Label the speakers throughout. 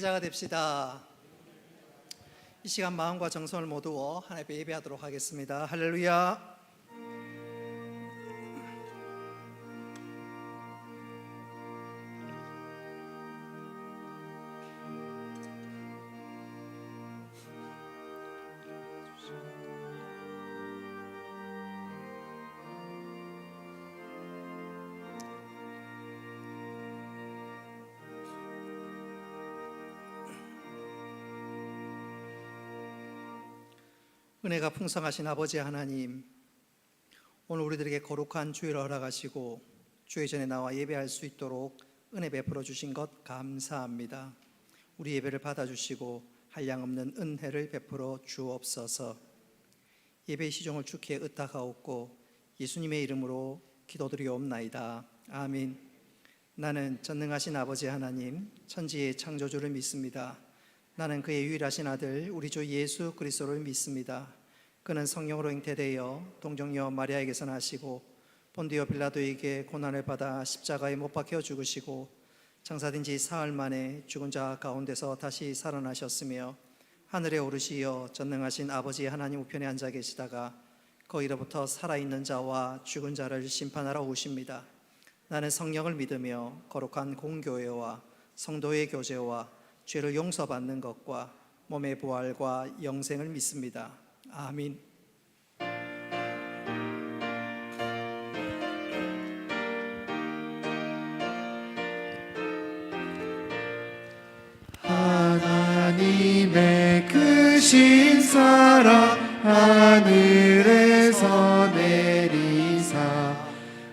Speaker 1: 자가 됩시다. 이 시간 마음과 정성을 모두어 하나님 앞에 예배하도록 하겠습니다. 할렐루야. 은혜가 풍성하신 아버지 하나님, 오늘 우리들에게 거룩한 주일을 허락하시고 주의 전에 나와 예배할 수 있도록 은혜 베풀어 주신 것 감사합니다. 우리 예배를 받아주시고 한량없는 은혜를 베풀어 주옵소서. 예배의 시종을 주께 의탁하옵고 예수님의 이름으로 기도드리옵나이다. 아멘. 나는 전능하신 아버지 하나님, 천지의 창조주를 믿습니다. 나는 그의 유일하신 아들 우리 주 예수 그리스도를 믿습니다. 그는 성령으로 잉태되어 동정녀 마리아에게서 나시고 본디오 빌라도에게 고난을 받아 십자가에 못 박혀 죽으시고 장사된 지 사흘 만에 죽은 자 가운데서 다시 살아나셨으며 하늘에 오르시어 전능하신 아버지 하나님 우편에 앉아 계시다가 거기로부터 살아있는 자와 죽은 자를 심판하러 오십니다. 나는 성령을 믿으며 거룩한 공교회와 성도의 교제와 죄를 용서받는 것과 몸의 부활과 영생을 믿습니다. 아멘.
Speaker 2: 하나님의 크신 사랑 하늘에서 내리사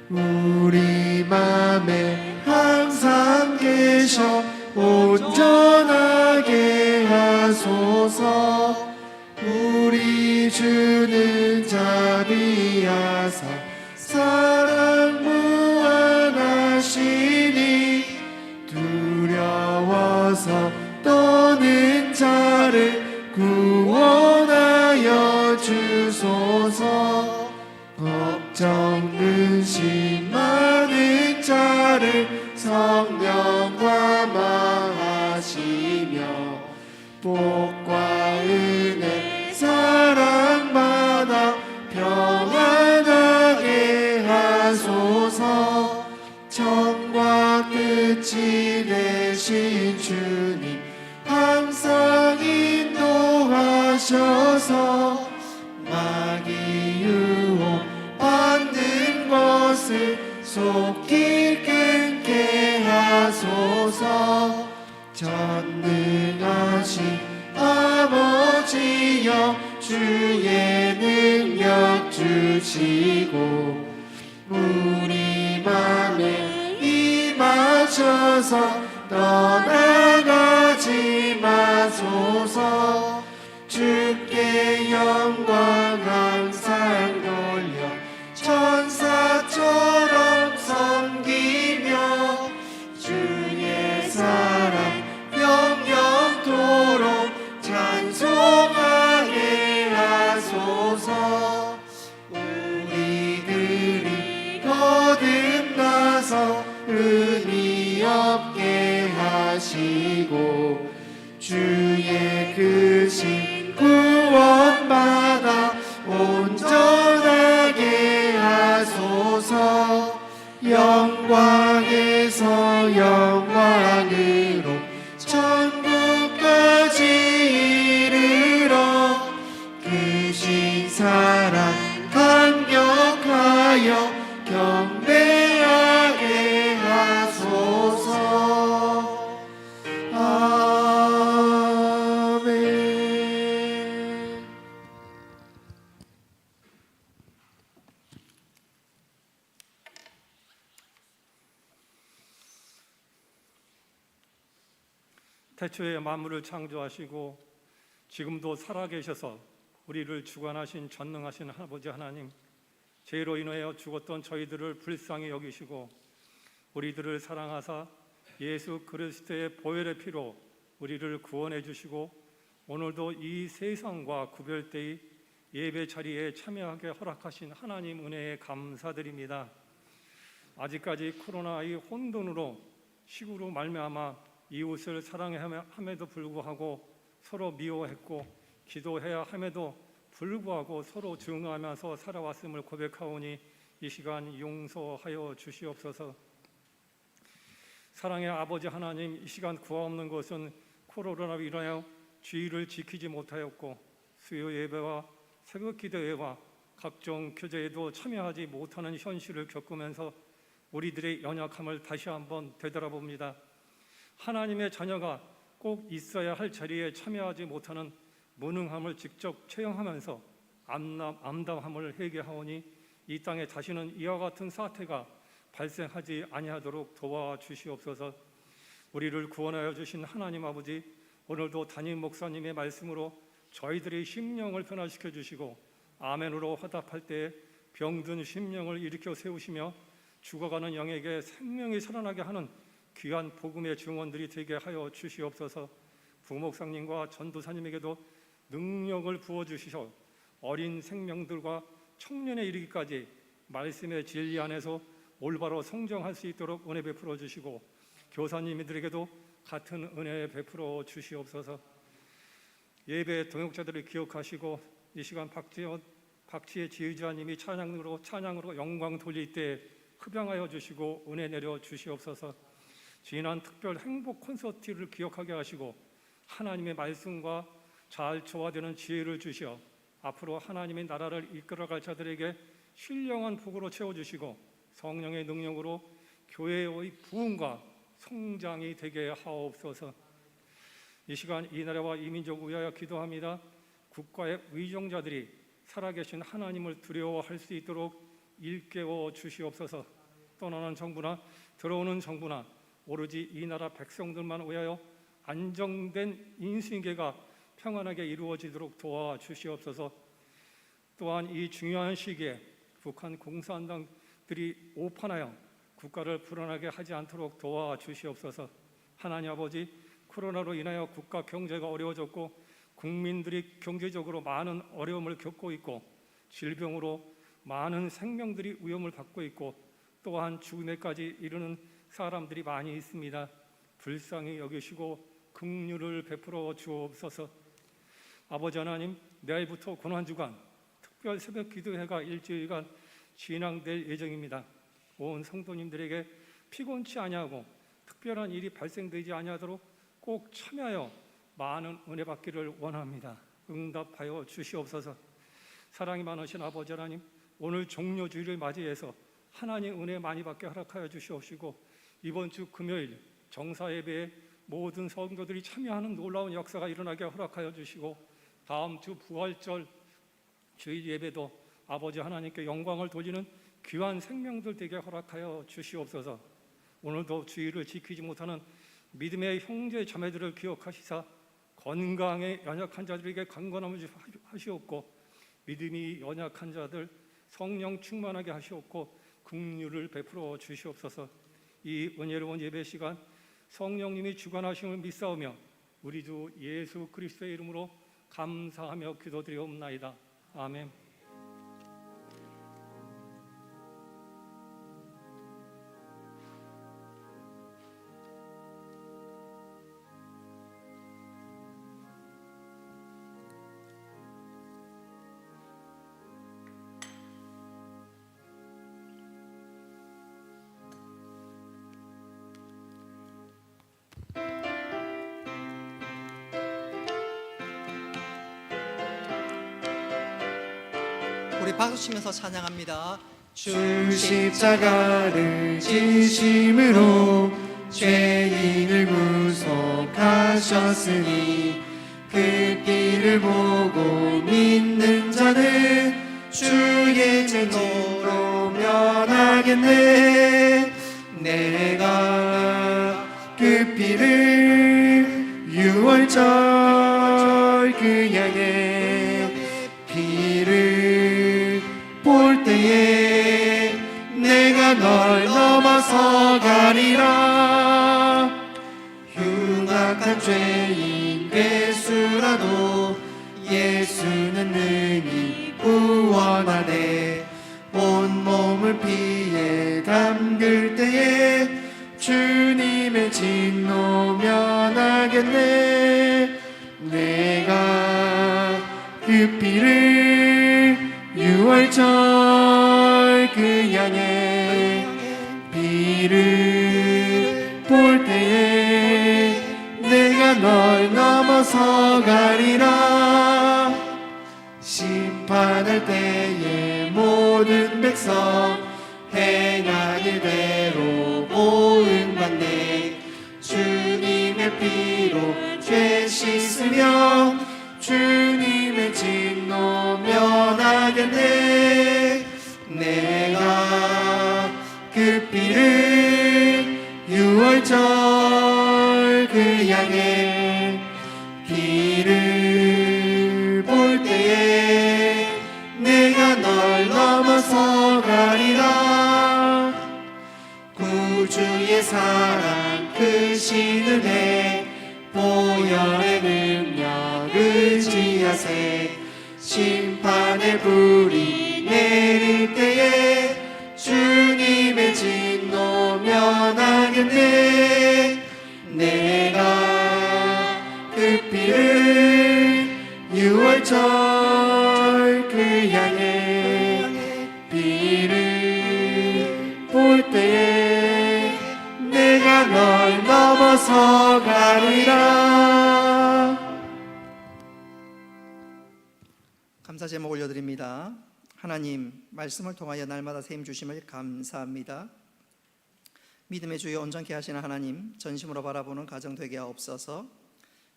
Speaker 2: 우리 맘에 항상 계셔 온전하게 하소서. 우리 주는 자비하사 사랑 무한하시니 두려워서 떠는 자를 구원하여 주소서. 걱정 근심 많은 자를 성령과 마하시며 복과 은혜 사랑받아 평안하게 하소서. 처음과 끝이 되신 주님 항상 인도하셔서 마귀 유혹 받는 것을 속히 끊게 하소서. 전능하신 아버지여 주의 능력 주시고 우리 맘에 임하셔서 떠나가지 마소서. 주께 영광 항상 돌려 천사처럼 섬기며 주의 사랑 영영토록 찬송하게 하소서. 우리들이 거듭나서 의미 없게 하시고 주의 크신 구원받아 온전하게 하소서. 영광에서 영광으로 천국까지 이르러 크신 사랑 감격하여 경배하게 하소서. 아멘.
Speaker 3: 태초에 만물을 창조하시고 지금도 살아계셔서 우리를 주관하신 전능하신 아버지 하나님, 죄로 인하여 죽었던 저희들을 불쌍히 여기시고 우리들을 사랑하사 예수 그리스도의 보혈의 피로 우리를 구원해 주시고 오늘도 이 세상과 구별되이 예배 자리에 참여하게 허락하신 하나님 은혜에 감사드립니다. 아직까지 코로나의 혼돈으로 식으로 말미암아 이웃을 사랑해야 함에도 불구하고 서로 미워했고 기도해야 함에도 불구하고 서로 증오하면서 살아왔음을 고백하오니 이 시간 용서하여 주시옵소서. 사랑의 아버지 하나님, 이 시간 구하옵는 것은 코로나로 인하여 주의를 지키지 못하였고 수요 예배와 새벽 기도회와 각종 교제에도 참여하지 못하는 현실을 겪으면서 우리들의 연약함을 다시 한번 되돌아봅니다. 하나님의 자녀가 꼭 있어야 할 자리에 참여하지 못하는 무능함을 직접 체험하면서 암담함을 회개하오니 이 땅에 다시는 이와 같은 사태가 발생하지 아니하도록 도와주시옵소서. 우리를 구원하여 주신 하나님 아버지, 오늘도 담임 목사님의 말씀으로 저희들의 심령을 변화시켜 주시고 아멘으로 화답할 때 병든 심령을 일으켜 세우시며 죽어가는 영에게 생명이 살아나게 하는 귀한 복음의 증언들이 되게 하여 주시옵소서. 부목사님과 전도사님에게도 능력을 부어주시셔 어린 생명들과 청년에 이르기까지 말씀의 진리 안에서 올바로 성장할 수 있도록 은혜 베풀어 주시고 교사님들에게도 같은 은혜 베풀어 주시옵소서. 예배 동역자들을 기억하시고 이 시간 박지혜 지휘자님이 찬양으로 영광 돌릴 때 흡양하여 주시고 은혜 내려 주시옵소서. 지난 특별 행복 콘서트를 기억하게 하시고 하나님의 말씀과 잘 조화되는 지혜를 주시어 앞으로 하나님의 나라를 이끌어갈 자들에게 신령한 복으로 채워주시고 성령의 능력으로 교회의 부흥과 성장이 되게 하옵소서. 이 시간 이 나라와 이 민족을 위하여 기도합니다. 국가의 위정자들이 살아계신 하나님을 두려워할 수 있도록 일깨워 주시옵소서. 떠나는 정부나 들어오는 정부나 오로지 이 나라 백성들만 위하여 안정된 인수인계가 평안하게 이루어지도록 도와주시옵소서. 또한 이 중요한 시기에 북한 공산당들이 오판하여 국가를 불안하게 하지 않도록 도와주시옵소서. 하나님 아버지, 코로나로 인하여 국가 경제가 어려워졌고 국민들이 경제적으로 많은 어려움을 겪고 있고 질병으로 많은 생명들이 위험을 받고 있고 또한 죽음에까지 이르는 사람들이 많이 있습니다. 불쌍히 여기시고 긍휼을 베풀어 주옵소서. 아버지 하나님, 내일부터 고난주간 특별 새벽 기도회가 일주일간 진행될 예정입니다. 온 성도님들에게 피곤치 아니하고 특별한 일이 발생되지 아니하도록 꼭 참여하여 많은 은혜 받기를 원합니다. 응답하여 주시옵소서. 사랑이 많으신 아버지 하나님, 오늘 종료주일을 맞이해서 하나님 은혜 많이 받게 허락하여 주시옵시고 이번 주 금요일 정사예배에 모든 성도들이 참여하는 놀라운 역사가 일어나게 허락하여 주시고 다음 주 부활절 주일 예배도 아버지 하나님께 영광을 돌리는 귀한 생명들 되게 허락하여 주시옵소서. 오늘도 주일을 지키지 못하는 믿음의 형제 자매들을 기억하시사 건강에 연약한 자들에게 강건함을 하시옵고 믿음이 연약한 자들 성령 충만하게 하시옵고 긍휼을 베풀어 주시옵소서. 이 은혜로운 예배 시간 성령님이 주관하심을 믿사오며 우리 주 예수 그리스도의 이름으로 감사하며 기도드리옵나이다. 아멘.
Speaker 1: 우리 박수 치면서 찬양합니다.
Speaker 2: 주 십자가를 지심으로 죄인을 구속하셨으니 그 길을 보고 믿는 자는 주의 진노로 면하겠네. 내가 그 피를 유월절 그 양의 피를 볼 때에 내가 널 넘어서 가리라. 흉악한 죄인 괴수라도 예수는 능히 구원하네. 온몸을 피에 담글 때에 주님의 진노 면하겠네. 내가 그 피를 유월절 그 양의 피를 볼 때에 내가 널 넘어서 가리라. 심판할 때에 모든 백성 행한 일대로 보응받네. 주님의 피로 죄 씻으며 주님의 진노 면하겠네. 내가 그 피를 유월절 그 양의 피를 볼 때에 내가 널 넘어서 가리라. 구주의 사랑 크신 은혜 보혈의 능력 의지하세. 심판의 불이 내릴 때에 주님의 진노 면하겠네. 내가 그 피를 유월절 그 양의 피를 볼 때에 내가 널 넘어서 가리라.
Speaker 1: 감사 제목 올려드립니다. 하나님, 말씀을 통하여 날마다 샘 주심을 감사합니다. 믿음의 주여 온전케 하시는 하나님, 전심으로 바라보는 가정 되게 하옵소서.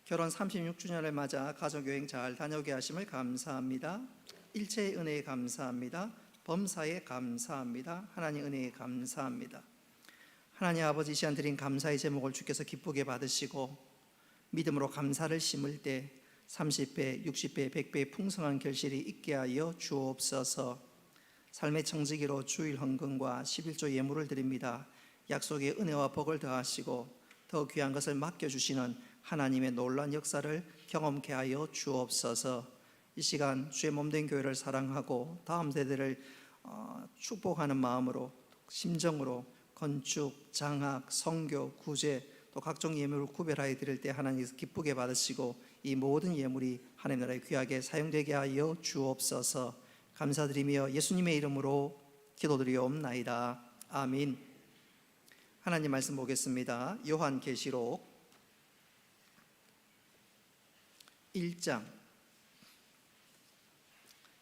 Speaker 1: 결혼 36주년을 맞아 가족여행 잘 다녀오게 하심을 감사합니다. 일체의 은혜에 감사합니다. 범사에 감사합니다. 하나님 은혜에 감사합니다. 하나님 아버지, 이 시간 드린 감사의 제목을 주께서 기쁘게 받으시고 믿음으로 감사를 심을 때 30배, 60배, 100배의 풍성한 결실이 있게 하여 주옵소서. 삶의 청지기로 주일 헌금과 11조 예물을 드립니다. 약속의 은혜와 복을 더하시고 더 귀한 것을 맡겨주시는 하나님의 놀라운 역사를 경험케 하여 주옵소서. 이 시간 주의 몸된 교회를 사랑하고 다음 세대를 축복하는 마음으로, 심정으로 건축, 장학, 성교, 구제 또 각종 예물을 구별하여 드릴 때 하나님께서 기쁘게 받으시고 이 모든 예물이 하나님 나라에 귀하게 사용되게 하여 주옵소서. 감사드리며 예수님의 이름으로 기도드리옵나이다. 아멘. 하나님 말씀 보겠습니다. 요한계시록 1장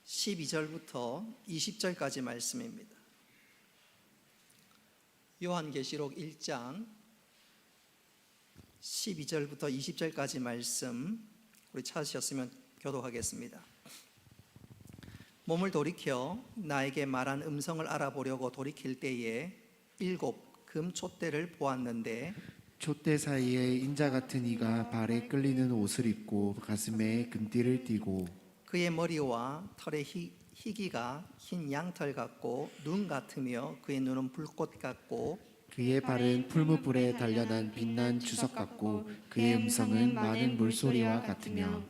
Speaker 1: 12절부터 20절까지 말씀입니다. 요한계시록 1장 12절부터 20절까지 말씀 우리 찾으셨으면 교독하겠습니다. 몸을 돌이켜 나에게 말한 음성을 알아보려고 돌이킬 때에 7 금촛대를 보았는데
Speaker 2: 촛대 사이에 인자 같은 이가 발에 끌리는 옷을 입고 가슴에 금띠를 띠고
Speaker 1: 그의 머리와 털의 희기가 흰 양털 같고 눈 같으며 그의 눈은 불꽃 같고
Speaker 2: 그의 발은 풀무불에 단련한 빛난 주석 같고 그의 음성은 많은 물소리와 같으며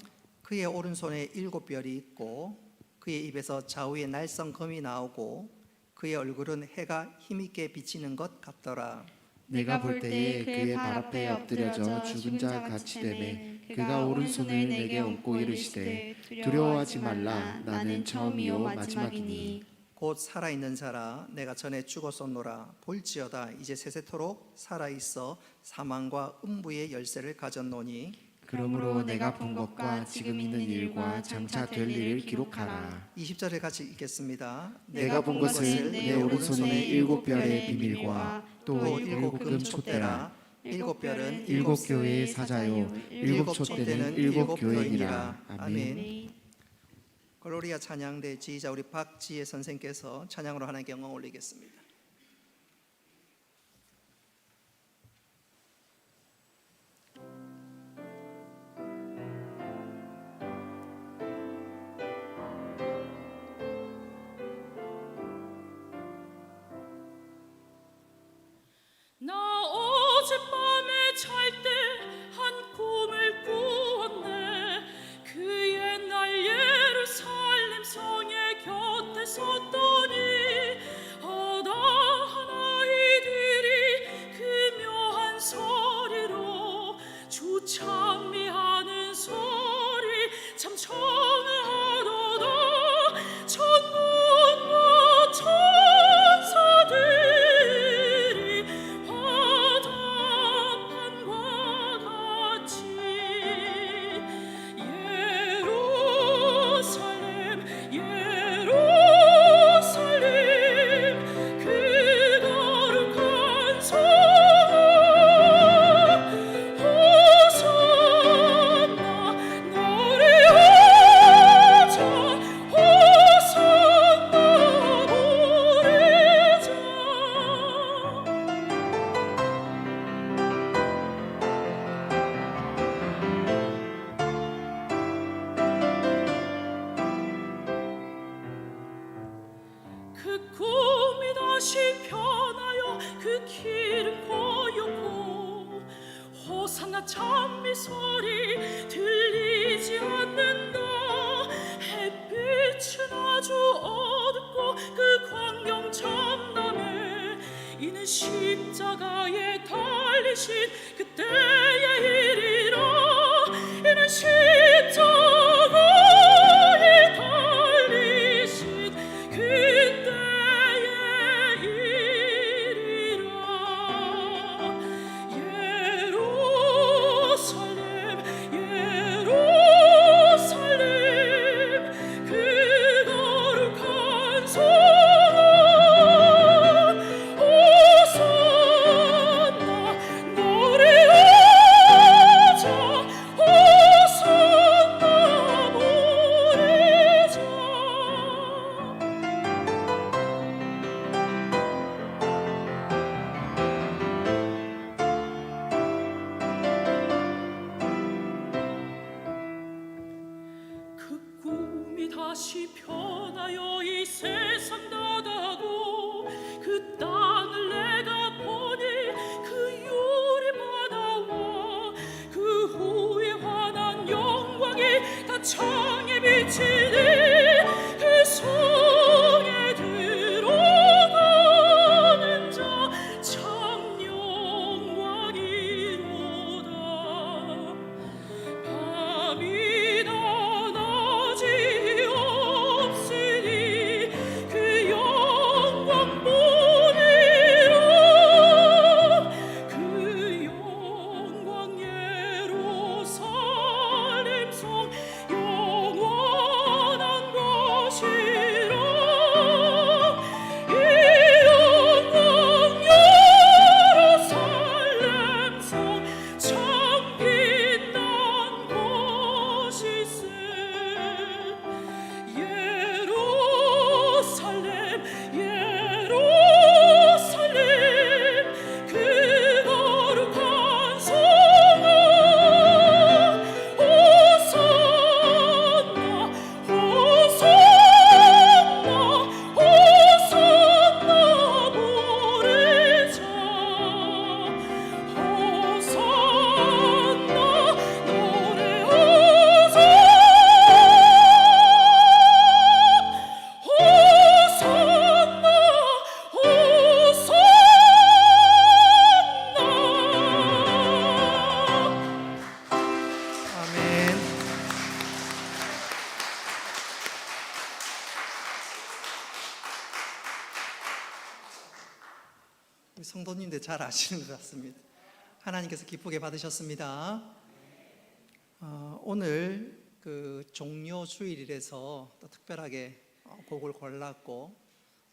Speaker 1: 그의 오른손에 7 별이 있고 그의 입에서 좌우에 날성 검이 나오고 그의 얼굴은 해가 힘있게 비치는 것 같더라.
Speaker 2: 내가 볼 때에 그의 발 앞에 엎드려져 죽은 자 같이 되매 그가 오른손을 내게 얹고 이르시되 두려워하지 말라. 나는 처음이요 마지막이니
Speaker 1: 곧 살아있는 자라 내가 전에 죽었었노라. 볼지어다 이제 세세토록 살아있어 사망과 음부의 열쇠를 가졌노니
Speaker 2: 그러므로 내가 본 것과 지금 있는 일과 장차 될 일을 기록하라.
Speaker 1: 20절을 같이 읽겠습니다.
Speaker 2: 내가 본 것은 내 오른손에 7 별의 비밀과 또 7 금촛대라.
Speaker 1: 7 별은
Speaker 2: 7 교회의 사자요 7 촛대는 7 교회니라. 아멘.
Speaker 1: 글로리아 찬양대 지휘자 우리 박지혜 선생께서 찬양으로 하나님께 영광 올리겠습니다.
Speaker 4: 나 어젯밤에 잘 때 한 꿈을 꾸었네. 그 옛날 예루살렘 성의 곁에 섰더니 그 꿈이 다시 변하여 그 길은 고요고 호산나 찬미 소리 들리지 않는다. 햇빛은 아주 어둡고 그 광경 참담해. 이는 십자가에 달리신 그때의 일이라. 이는 십자가에 달리신 그때의 일이라. 예루살렘 예루살렘 그 거룩한 성은 호산나 노래하자. 호산나 부르자. 그 꿈이 다시 변하여 이 세상 나가고 그 땅을 내가 보니 그 유리바다와 그 후에 환한 영광이 다 창에 비치니 그 성에 들어가는 자 참 영광이로다. 밤이나 낮이 없으니 그 영광 보리라. 그 영광 예루살렘 성 영원한 것이라. 이 영광 예루살렘 성 참 빛난 곳이세. 예루살렘 예루살렘 그 거룩한 성은 호산나 호산나 호산나 부르자. 호산나 노래하자. 호산나 호산나.
Speaker 1: 아멘. 우리 성도님들 잘 아시는 것 같습니다. 하나님께서 기쁘게 받으셨습니다. 오늘 그 종료주일이라서 또 특별하게 곡을 골랐고,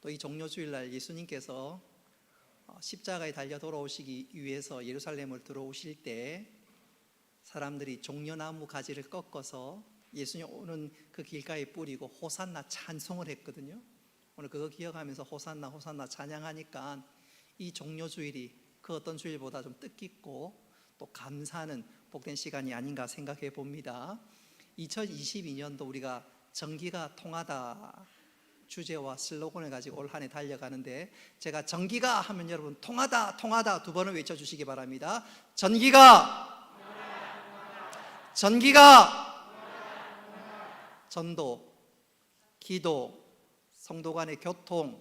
Speaker 1: 또 이 종료주일날 예수님께서 십자가에 달려 돌아오시기 위해서 예루살렘을 들어오실 때 사람들이 종려나무 가지를 꺾어서 예수님 오는 그 길가에 뿌리고 호산나 찬송을 했거든요. 오늘 그거 기억하면서 호산나 호산나 찬양하니까 이 종료주일이 그 어떤 주일보다 좀 뜻깊고 또 감사하는 복된 시간이 아닌가 생각해 봅니다. 2022년도 우리가 전기가 통하다 주제와 슬로건을 가지고 올 한 해 달려가는데, 제가 전기가 하면 여러분 통하다 통하다 두 번을 외쳐주시기 바랍니다. 전기가 전기가 전도, 기도, 성도 간의 교통,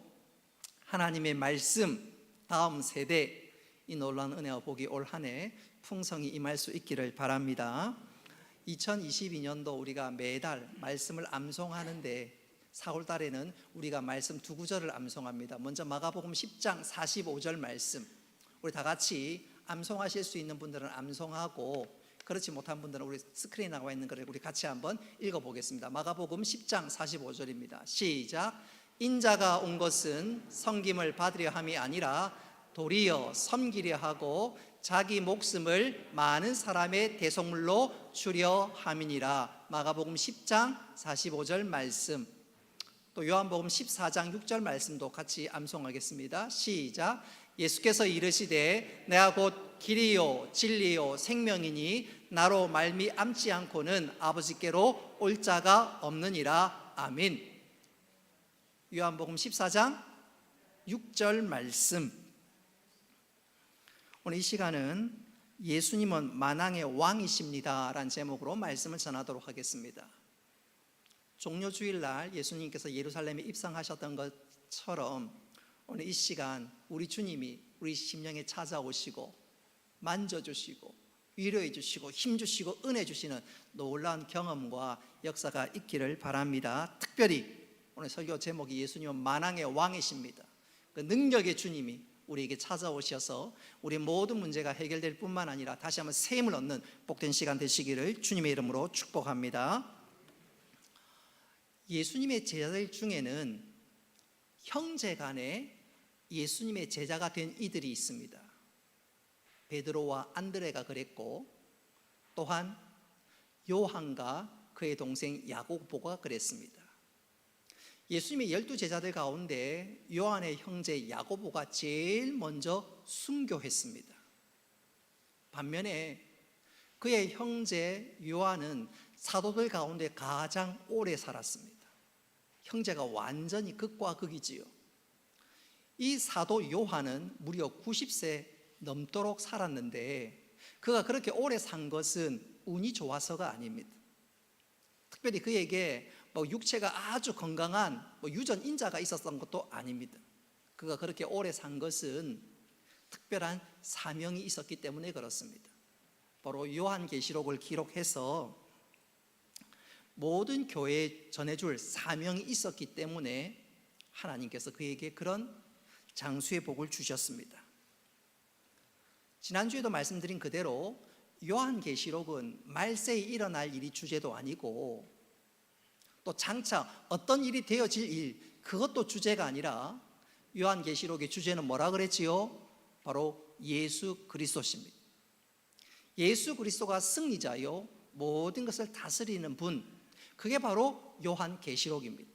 Speaker 1: 하나님의 말씀, 다음 세대, 이 놀라운 은혜와 복이 올 한 해 풍성히 임할 수 있기를 바랍니다. 2022년도 우리가 매달 말씀을 암송하는데 4월 달에는 우리가 말씀 두 구절을 암송합니다. 먼저 마가복음 10장 45절 말씀, 우리 다 같이 암송하실 수 있는 분들은 암송하고, 그렇지 못한 분들은 우리 스크린에 나와 있는 것을 우리 같이 한번 읽어보겠습니다. 마가복음 10장 45절입니다. 시작. 인자가 온 것은 섬김을 받으려 함이 아니라 도리어 섬기려 하고 자기 목숨을 많은 사람의 대속물로 주려 함이니라. 마가복음 10장 45절 말씀, 또 요한복음 14장 6절 말씀도 같이 암송하겠습니다. 시작. 예수께서 이르시되 내가 곧 길이요 진리요 생명이니 나로 말미암지 않고는 아버지께로 올 자가 없느니라. 아멘. 요한복음 14장 6절 말씀. 오늘 이 시간은 예수님은 만왕의 왕이십니다 라는 제목으로 말씀을 전하도록 하겠습니다. 종료주일날 예수님께서 예루살렘에 입성하셨던 것처럼 오늘 이 시간 우리 주님이 우리 심령에 찾아오시고 만져주시고 위로해 주시고 힘 주시고 은혜 주시는 놀라운 경험과 역사가 있기를 바랍니다. 특별히 오늘 설교 제목이 예수님은 만왕의 왕이십니다. 그 능력의 주님이 우리에게 찾아오셔서 우리 모든 문제가 해결될 뿐만 아니라 다시 한번 새 힘을 얻는 복된 시간 되시기를 주님의 이름으로 축복합니다. 예수님의 제자들 중에는 형제간에 예수님의 제자가 된 이들이 있습니다. 베드로와 안드레가 그랬고, 또한 요한과 그의 동생 야고보가 그랬습니다. 예수님의 12제자들 가운데 요한의 형제 야고보가 제일 먼저 순교했습니다. 반면에 그의 형제 요한은 사도들 가운데 가장 오래 살았습니다. 형제가 완전히 극과 극이지요. 이 사도 요한은 무려 90세 넘도록 살았는데 그가 그렇게 오래 산 것은 운이 좋아서가 아닙니다. 특별히 그에게 육체가 아주 건강한 유전인자가 있었던 것도 아닙니다. 그가 그렇게 오래 산 것은 특별한 사명이 있었기 때문에 그렇습니다. 바로 요한계시록을 기록해서 모든 교회에 전해줄 사명이 있었기 때문에 하나님께서 그에게 그런 장수의 복을 주셨습니다. 지난주에도 말씀드린 그대로 요한계시록은 말세에 일어날 일이 주제도 아니고 또 장차 어떤 일이 되어질 일, 그것도 주제가 아니라 요한계시록의 주제는 뭐라 그랬지요? 바로 예수 그리스도십니다. 예수 그리스도가 승리자요 모든 것을 다스리는 분, 그게 바로 요한계시록입니다.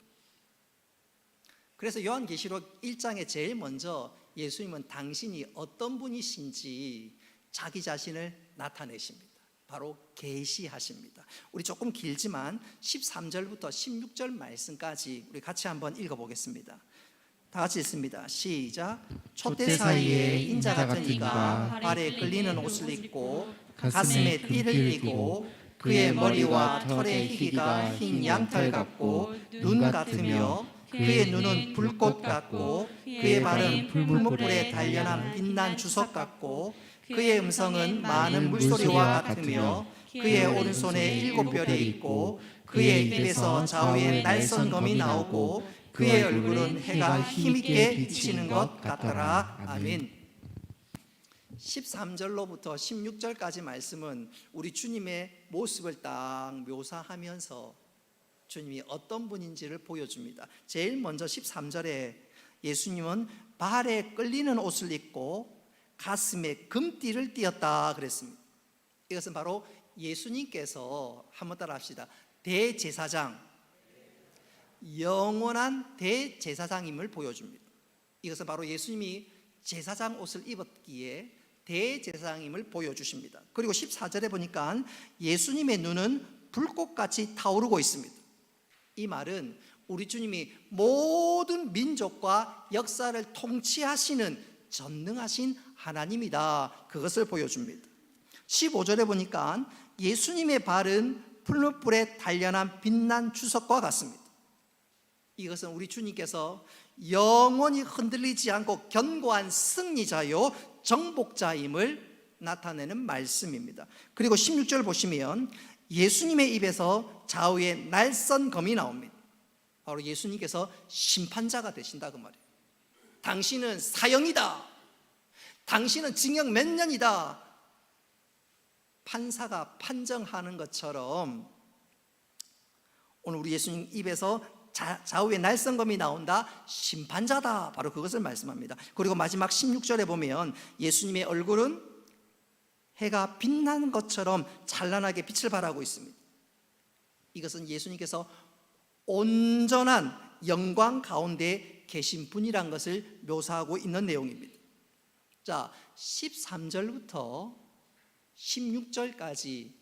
Speaker 1: 그래서 요한계시록 1장에 제일 먼저 예수님은 당신이 어떤 분이신지 자기 자신을 나타내십니다. 바로 계시하십니다. 우리 조금 길지만 13절부터 16절 말씀까지 우리 같이 한번 읽어보겠습니다. 다 같이 읽습니다. 시작. 촛대 사이에 인자 같은 이가 발에 끌리는 옷을 입고 가슴에 띠를 띠고 그의 머리와 털의 희기가 흰 양털 같고 눈 같으며 그의 눈은 불꽃 같고 그의 발은 풀무불에 단련한 빛난 주석 같고 그의 음성은 많은 물소리와 같으며 그의 오른손에 7별이 있고 그의 입에서 좌우에 날선 검이 나오고 그의 얼굴은 해가 힘있게 비치는 것 같더라. 아멘. 13절로부터 16절까지 말씀은 우리 주님의 모습을 딱 묘사하면서 주님이 어떤 분인지를 보여줍니다. 제일 먼저 13절에 예수님은 발에 끌리는 옷을 입고 가슴에 금띠를 띠었다 그랬습니다. 이것은 바로 예수님께서 한번 따라 합시다. 대제사장, 영원한 대제사장임을 보여줍니다. 이것은 바로 예수님이 제사장 옷을 입었기에 대제사장임을 보여주십니다. 그리고 14절에 보니까 예수님의 눈은 불꽃같이 타오르고 있습니다. 이 말은 우리 주님이 모든 민족과 역사를 통치하시는 전능하신 하나님이다, 그것을 보여줍니다. 15절에 보니까 예수님의 발은 풀무불에 단련한 빛난 주석과 같습니다. 이것은 우리 주님께서 영원히 흔들리지 않고 견고한 승리자요 정복자임을 나타내는 말씀입니다. 그리고 16절 보시면 예수님의 입에서 좌우에 날선 검이 나옵니다. 바로 예수님께서 심판자가 되신다 그 말이에요. 당신은 사형이다, 당신은 징역 몇 년이다, 판사가 판정하는 것처럼 오늘 우리 예수님 입에서 좌우에 날선검이 나온다, 심판자다, 바로 그것을 말씀합니다. 그리고 마지막 16절에 보면 예수님의 얼굴은 해가 빛나는 것처럼 찬란하게 빛을 발하고 있습니다. 이것은 예수님께서 온전한 영광 가운데 계신 분이란 것을 묘사하고 있는 내용입니다. 자, 13절부터 16절까지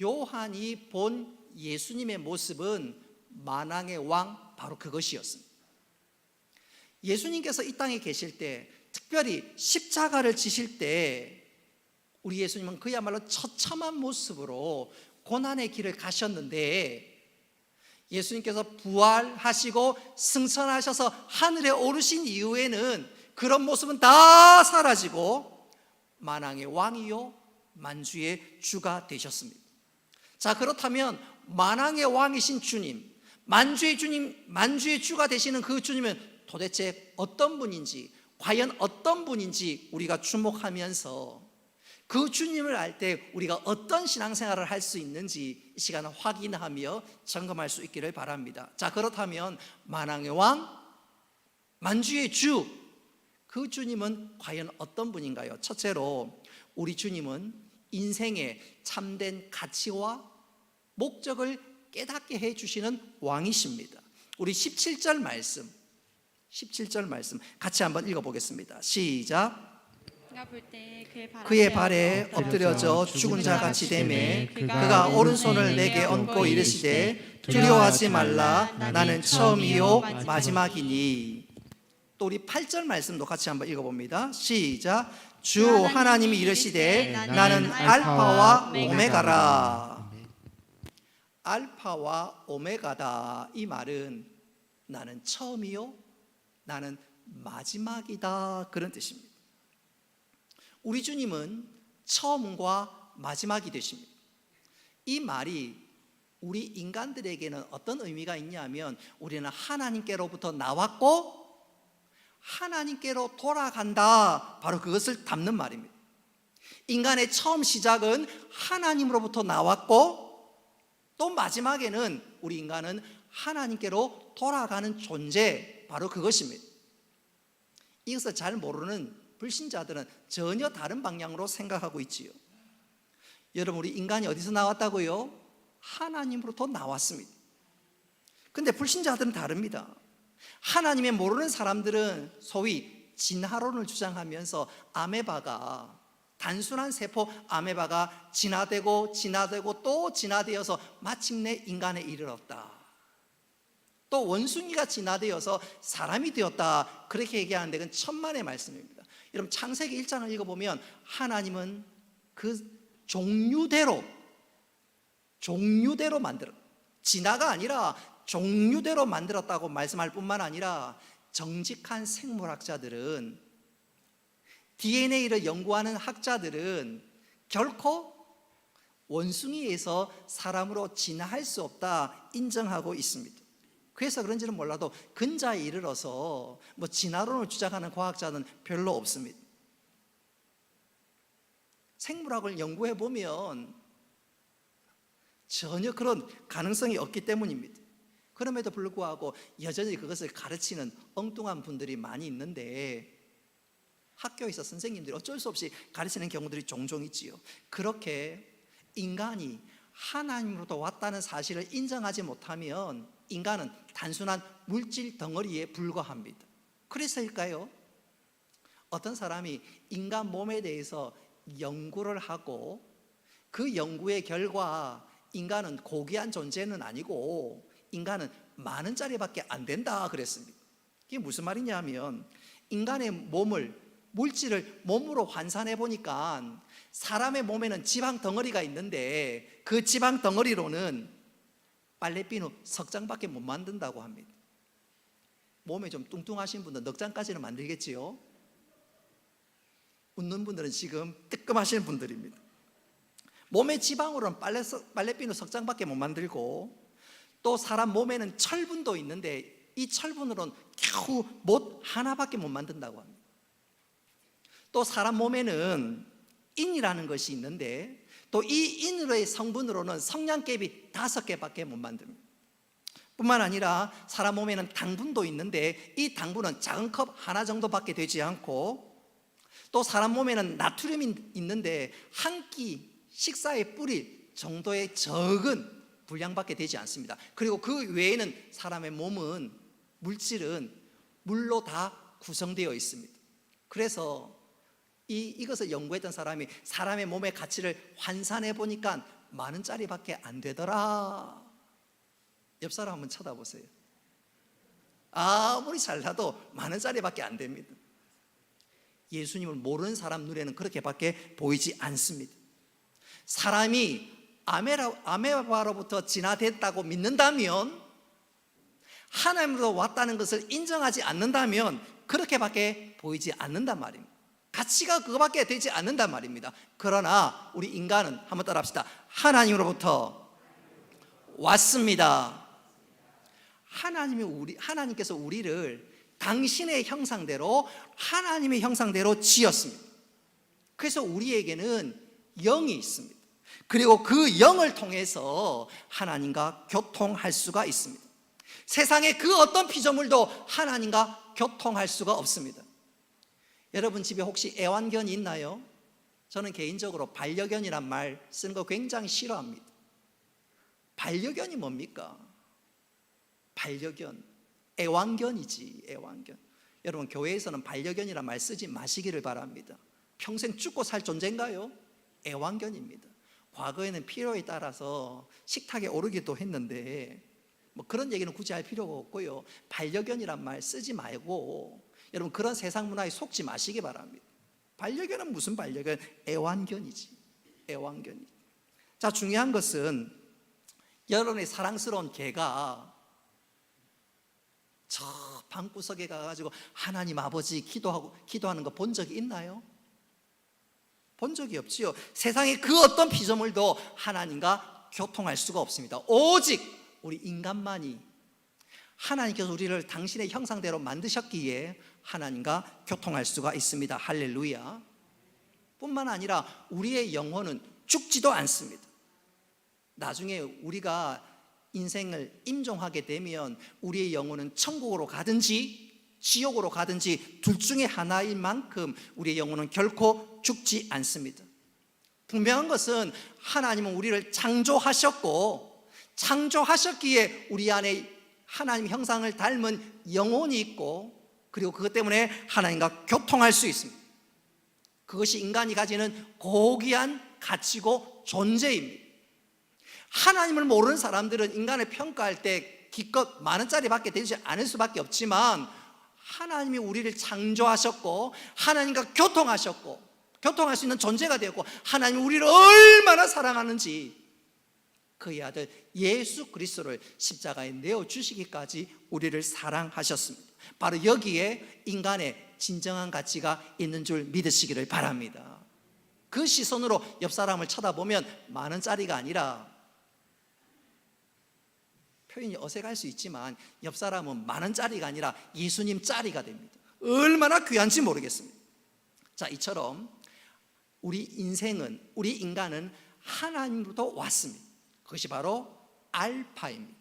Speaker 1: 요한이 본 예수님의 모습은 만왕의 왕, 바로 그것이었습니다. 예수님께서 이 땅에 계실 때, 특별히 십자가를 지실 때 우리 예수님은 그야말로 처참한 모습으로 고난의 길을 가셨는데, 예수님께서 부활하시고 승천하셔서 하늘에 오르신 이후에는 그런 모습은 다 사라지고 만왕의 왕이요 만주의 주가 되셨습니다. 자, 그렇다면 만왕의 왕이신 주님, 만주의 주님, 만주의 주가 되시는 그 주님은 도대체 어떤 분인지, 과연 어떤 분인지 우리가 주목하면서 그 주님을 알 때 우리가 어떤 신앙생활을 할 수 있는지 이 시간을 확인하며 점검할 수 있기를 바랍니다. 자, 그렇다면 만왕의 왕, 만주의 주, 그 주님은 과연 어떤 분인가요? 첫째로 우리 주님은 인생의 참된 가치와 목적을 깨닫게 해주시는 왕이십니다. 우리 17절 말씀 같이 한번 읽어보겠습니다. 시작. 그의 발에 엎드려져 죽은 자 같이 되매 그가 오른손을 내게 얹고 이르시되 두려워하지 말라 나는 처음이요 마지막이니. 또 우리 8절 말씀도 같이 한번 읽어봅니다. 시작. 주 하나님이 이르시되 나는 알파와 오메가라. 알파와 오메가다, 이 말은 나는 처음이요 나는 마지막이다, 그런 뜻입니다. 우리 주님은 처음과 마지막이 되십니다. 이 말이 우리 인간들에게는 어떤 의미가 있냐면, 우리는 하나님께로부터 나왔고 하나님께로 돌아간다, 바로 그것을 담는 말입니다. 인간의 처음 시작은 하나님으로부터 나왔고 또 마지막에는 우리 인간은 하나님께로 돌아가는 존재, 바로 그것입니다. 이것을 잘 모르는 불신자들은 전혀 다른 방향으로 생각하고 있지요. 여러분, 우리 인간이 어디서 나왔다고요? 하나님으로부터 나왔습니다. 근데 불신자들은 다릅니다. 하나님의 모르는 사람들은 소위 진화론을 주장하면서 아메바가, 단순한 세포 아메바가 진화되고 또 진화되어서 마침내 인간에 이르렀다, 또 원숭이가 진화되어서 사람이 되었다, 그렇게 얘기하는데 그건 천만의 말씀입니다. 여러분, 창세기 1장을 읽어보면 하나님은 그 종류대로 만들었다, 진화가 아니라 종류대로 만들었다고 말씀할 뿐만 아니라 정직한 생물학자들은, DNA를 연구하는 학자들은 결코 원숭이에서 사람으로 진화할 수 없다 인정하고 있습니다. 그래서 그런지는 몰라도 근자에 이르러서 진화론을 주장하는 과학자는 별로 없습니다. 생물학을 연구해 보면 전혀 그런 가능성이 없기 때문입니다. 그럼에도 불구하고 여전히 그것을 가르치는 엉뚱한 분들이 많이 있는데, 학교에서 선생님들이 어쩔 수 없이 가르치는 경우들이 종종 있지요. 그렇게 인간이 하나님으로부터 왔다는 사실을 인정하지 못하면 인간은 단순한 물질 덩어리에 불과합니다. 그래서일까요? 어떤 사람이 인간 몸에 대해서 연구를 하고 그 연구의 결과 인간은 고귀한 존재는 아니고 인간은 10,000원짜리밖에 안 된다 그랬습니다. 이게 무슨 말이냐면, 인간의 물질을 몸으로 환산해 보니까 사람의 몸에는 지방 덩어리가 있는데 그 지방 덩어리로는 빨래비누 석 장밖에 못 만든다고 합니다. 몸에 좀 뚱뚱하신 분들 넉 장까지는 만들겠지요. 웃는 분들은 지금 뜨끔하시는 분들입니다. 몸의 지방으로는 빨래비누 석 장밖에 못 만들고, 또 사람 몸에는 철분도 있는데 이 철분으로는 겨우 못 하나밖에 못 만든다고 합니다. 또 사람 몸에는 인이라는 것이 있는데 또 이 인의 성분으로는 성냥개비 5개밖에 못 만듭니다. 뿐만 아니라 사람 몸에는 당분도 있는데 이 당분은 작은 컵 하나 정도밖에 되지 않고, 또 사람 몸에는 나트륨이 있는데 한 끼 식사에 뿌릴 정도의 적은 분량밖에 되지 않습니다. 그리고 그 외에는 사람의 몸은 물질은 물로 다 구성되어 있습니다. 그래서 이것을 연구했던 사람이 사람의 몸의 가치를 환산해 보니까 10,000원짜리밖에 안 되더라. 옆 사람 한번 쳐다보세요. 아무리 잘나도 10,000원짜리밖에 안 됩니다. 예수님을 모르는 사람 눈에는 그렇게밖에 보이지 않습니다. 사람이 아메바로부터 진화됐다고 믿는다면, 하나님으로부터 왔다는 것을 인정하지 않는다면 그렇게밖에 보이지 않는단 말입니다. 가치가 그거밖에 되지 않는단 말입니다. 그러나 우리 인간은, 한번 따라합시다. 하나님으로부터 왔습니다. 하나님께서 우리를 당신의 형상대로, 하나님의 형상대로 지었습니다. 그래서 우리에게는 영이 있습니다. 그리고 그 영을 통해서 하나님과 교통할 수가 있습니다. 세상의 그 어떤 피조물도 하나님과 교통할 수가 없습니다. 여러분 집에 혹시 애완견이 있나요? 저는 개인적으로 반려견이란 말 쓰는 거 굉장히 싫어합니다. 반려견이 뭡니까? 반려견, 애완견이지, 애완견. 여러분 교회에서는 반려견이란 말 쓰지 마시기를 바랍니다. 평생 죽고 살 존재인가요? 애완견입니다. 과거에는 필요에 따라서 식탁에 오르기도 했는데 뭐 그런 얘기는 굳이 할 필요가 없고요. 반려견이란 말 쓰지 말고 여러분 그런 세상 문화에 속지 마시기 바랍니다. 반려견은 무슨 반려견? 애완견이지, 애완견이. 자, 중요한 것은 여러분의 사랑스러운 개가 저 방구석에 가가지고 하나님 아버지 기도하는 거 본 적이 있나요? 본 적이 없지요. 세상의 그 어떤 피조물도 하나님과 교통할 수가 없습니다. 오직 우리 인간만이, 하나님께서 우리를 당신의 형상대로 만드셨기에 하나님과 교통할 수가 있습니다. 할렐루야. 뿐만 아니라 우리의 영혼은 죽지도 않습니다. 나중에 우리가 인생을 임종하게 되면 우리의 영혼은 천국으로 가든지 지옥으로 가든지 둘 중에 하나인 만큼 우리의 영혼은 결코 죽지 않습니다. 분명한 것은 하나님은 우리를 창조하셨고, 창조하셨기에 우리 안에 하나님 형상을 닮은 영혼이 있고, 그리고 그것 때문에 하나님과 교통할 수 있습니다. 그것이 인간이 가지는 고귀한 가치고 존재입니다. 하나님을 모르는 사람들은 인간을 평가할 때 기껏 10,000원짜리밖에 되지 않을 수밖에 없지만, 하나님이 우리를 창조하셨고 하나님과 교통하셨고 교통할 수 있는 존재가 되었고, 하나님이 우리를 얼마나 사랑하는지 그의 아들 예수 그리스도를 십자가에 내어주시기까지 우리를 사랑하셨습니다. 바로 여기에 인간의 진정한 가치가 있는 줄 믿으시기를 바랍니다. 그 시선으로 옆 사람을 쳐다보면 10,000원짜리가 아니라, 표현이 어색할 수 있지만 옆 사람은 10,000원짜리가 아니라 예수님짜리가 됩니다. 얼마나 귀한지 모르겠습니다. 자, 이처럼 우리 인간은 하나님으로부터 왔습니다. 그것이 바로 알파입니다.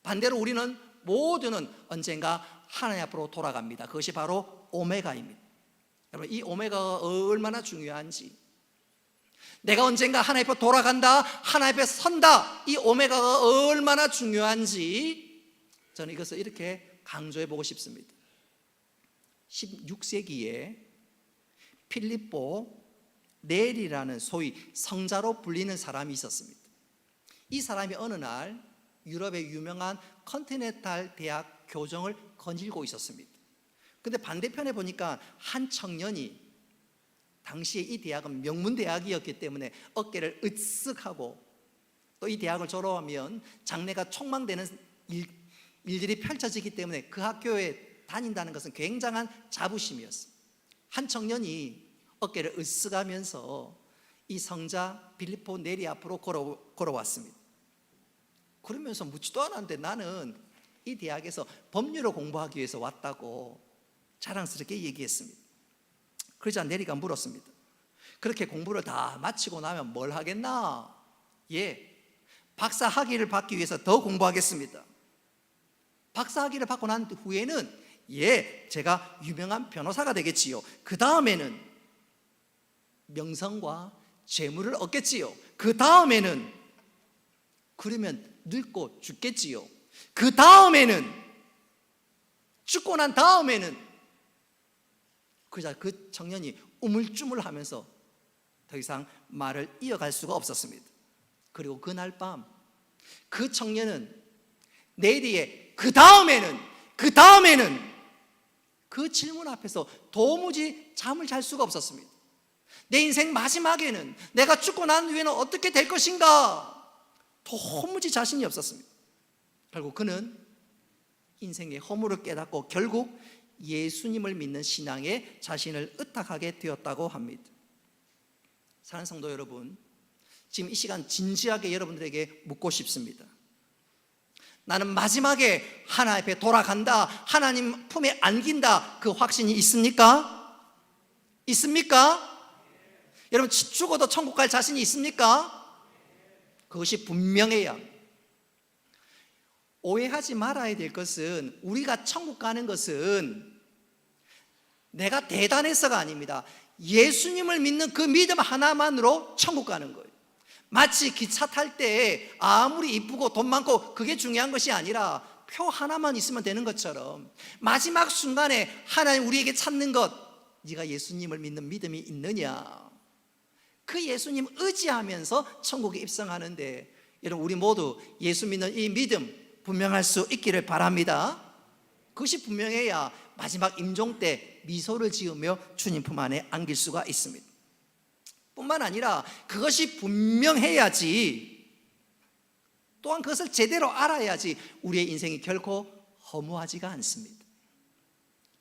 Speaker 1: 반대로 우리는 모두는 언젠가 하나님 앞으로 돌아갑니다. 그것이 바로 오메가입니다. 여러분, 이 오메가가 얼마나 중요한지, 내가 언젠가 하나님 앞에 돌아간다, 하나님 앞에 선다, 이 오메가가 얼마나 중요한지 저는 이것을 이렇게 강조해 보고 싶습니다. 16세기에 필립보 넬이라는 소위 성자로 불리는 사람이 있었습니다. 이 사람이 어느 날 유럽의 유명한 컨티넨탈 대학 교정을 거닐고 있었습니다. 근데 반대편에 보니까 한 청년이, 당시에 이 대학은 명문대학이었기 때문에 어깨를 으쓱하고, 또 이 대학을 졸업하면 장래가 촉망되는 일들이 펼쳐지기 때문에 그 학교에 다닌다는 것은 굉장한 자부심이었어요. 한 청년이 어깨를 으쓱하면서 이 성자 빌립보 네리 앞으로 걸어왔습니다. 그러면서 묻지도 않았는데 나는 이 대학에서 법률을 공부하기 위해서 왔다고 자랑스럽게 얘기했습니다. 그러자 네리가 물었습니다. 그렇게 공부를 다 마치고 나면 뭘 하겠나? 예, 박사 학위를 받기 위해서 더 공부하겠습니다. 박사 학위를 받고 난 후에는 예, 제가 유명한 변호사가 되겠지요. 그 다음에는 명성과 재물을 얻겠지요. 그 다음에는, 그러면 늙고 죽겠지요. 그 다음에는, 죽고 난 다음에는, 그러자 그 청년이 우물쭈물하면서 더 이상 말을 이어갈 수가 없었습니다. 그리고 그날 밤 그 청년은 내리의 그 다음에는, 그 다음에는 그 질문 앞에서 도무지 잠을 잘 수가 없었습니다. 내 인생 마지막에는 내가 죽고 난 후에는 어떻게 될 것인가 도무지 자신이 없었습니다. 결국 그는 인생의 허물을 깨닫고 결국 예수님을 믿는 신앙에 자신을 의탁하게 되었다고 합니다. 사랑하는 성도 여러분, 지금 이 시간 진지하게 여러분들에게 묻고 싶습니다. 나는 마지막에 하나님 앞에 돌아간다, 하나님 품에 안긴다, 그 확신이 있습니까? 있습니까? 여러분, 죽어도 천국 갈 자신이 있습니까? 그것이 분명해야 합니다. 오해하지 말아야 될 것은, 우리가 천국 가는 것은 내가 대단해서가 아닙니다. 예수님을 믿는 그 믿음 하나만으로 천국 가는 거예요. 마치 기차 탈 때 아무리 이쁘고 돈 많고 그게 중요한 것이 아니라 표 하나만 있으면 되는 것처럼 마지막 순간에 하나님 우리에게 찾는 것, 네가 예수님을 믿는 믿음이 있느냐, 그 예수님 의지하면서 천국에 입성하는데, 여러분 우리 모두 예수 믿는 이 믿음 분명할 수 있기를 바랍니다. 그것이 분명해야 마지막 임종 때 미소를 지으며 주님 품 안에 안길 수가 있습니다. 뿐만 아니라 그것이 분명해야지, 또한 그것을 제대로 알아야지 우리의 인생이 결코 허무하지가 않습니다.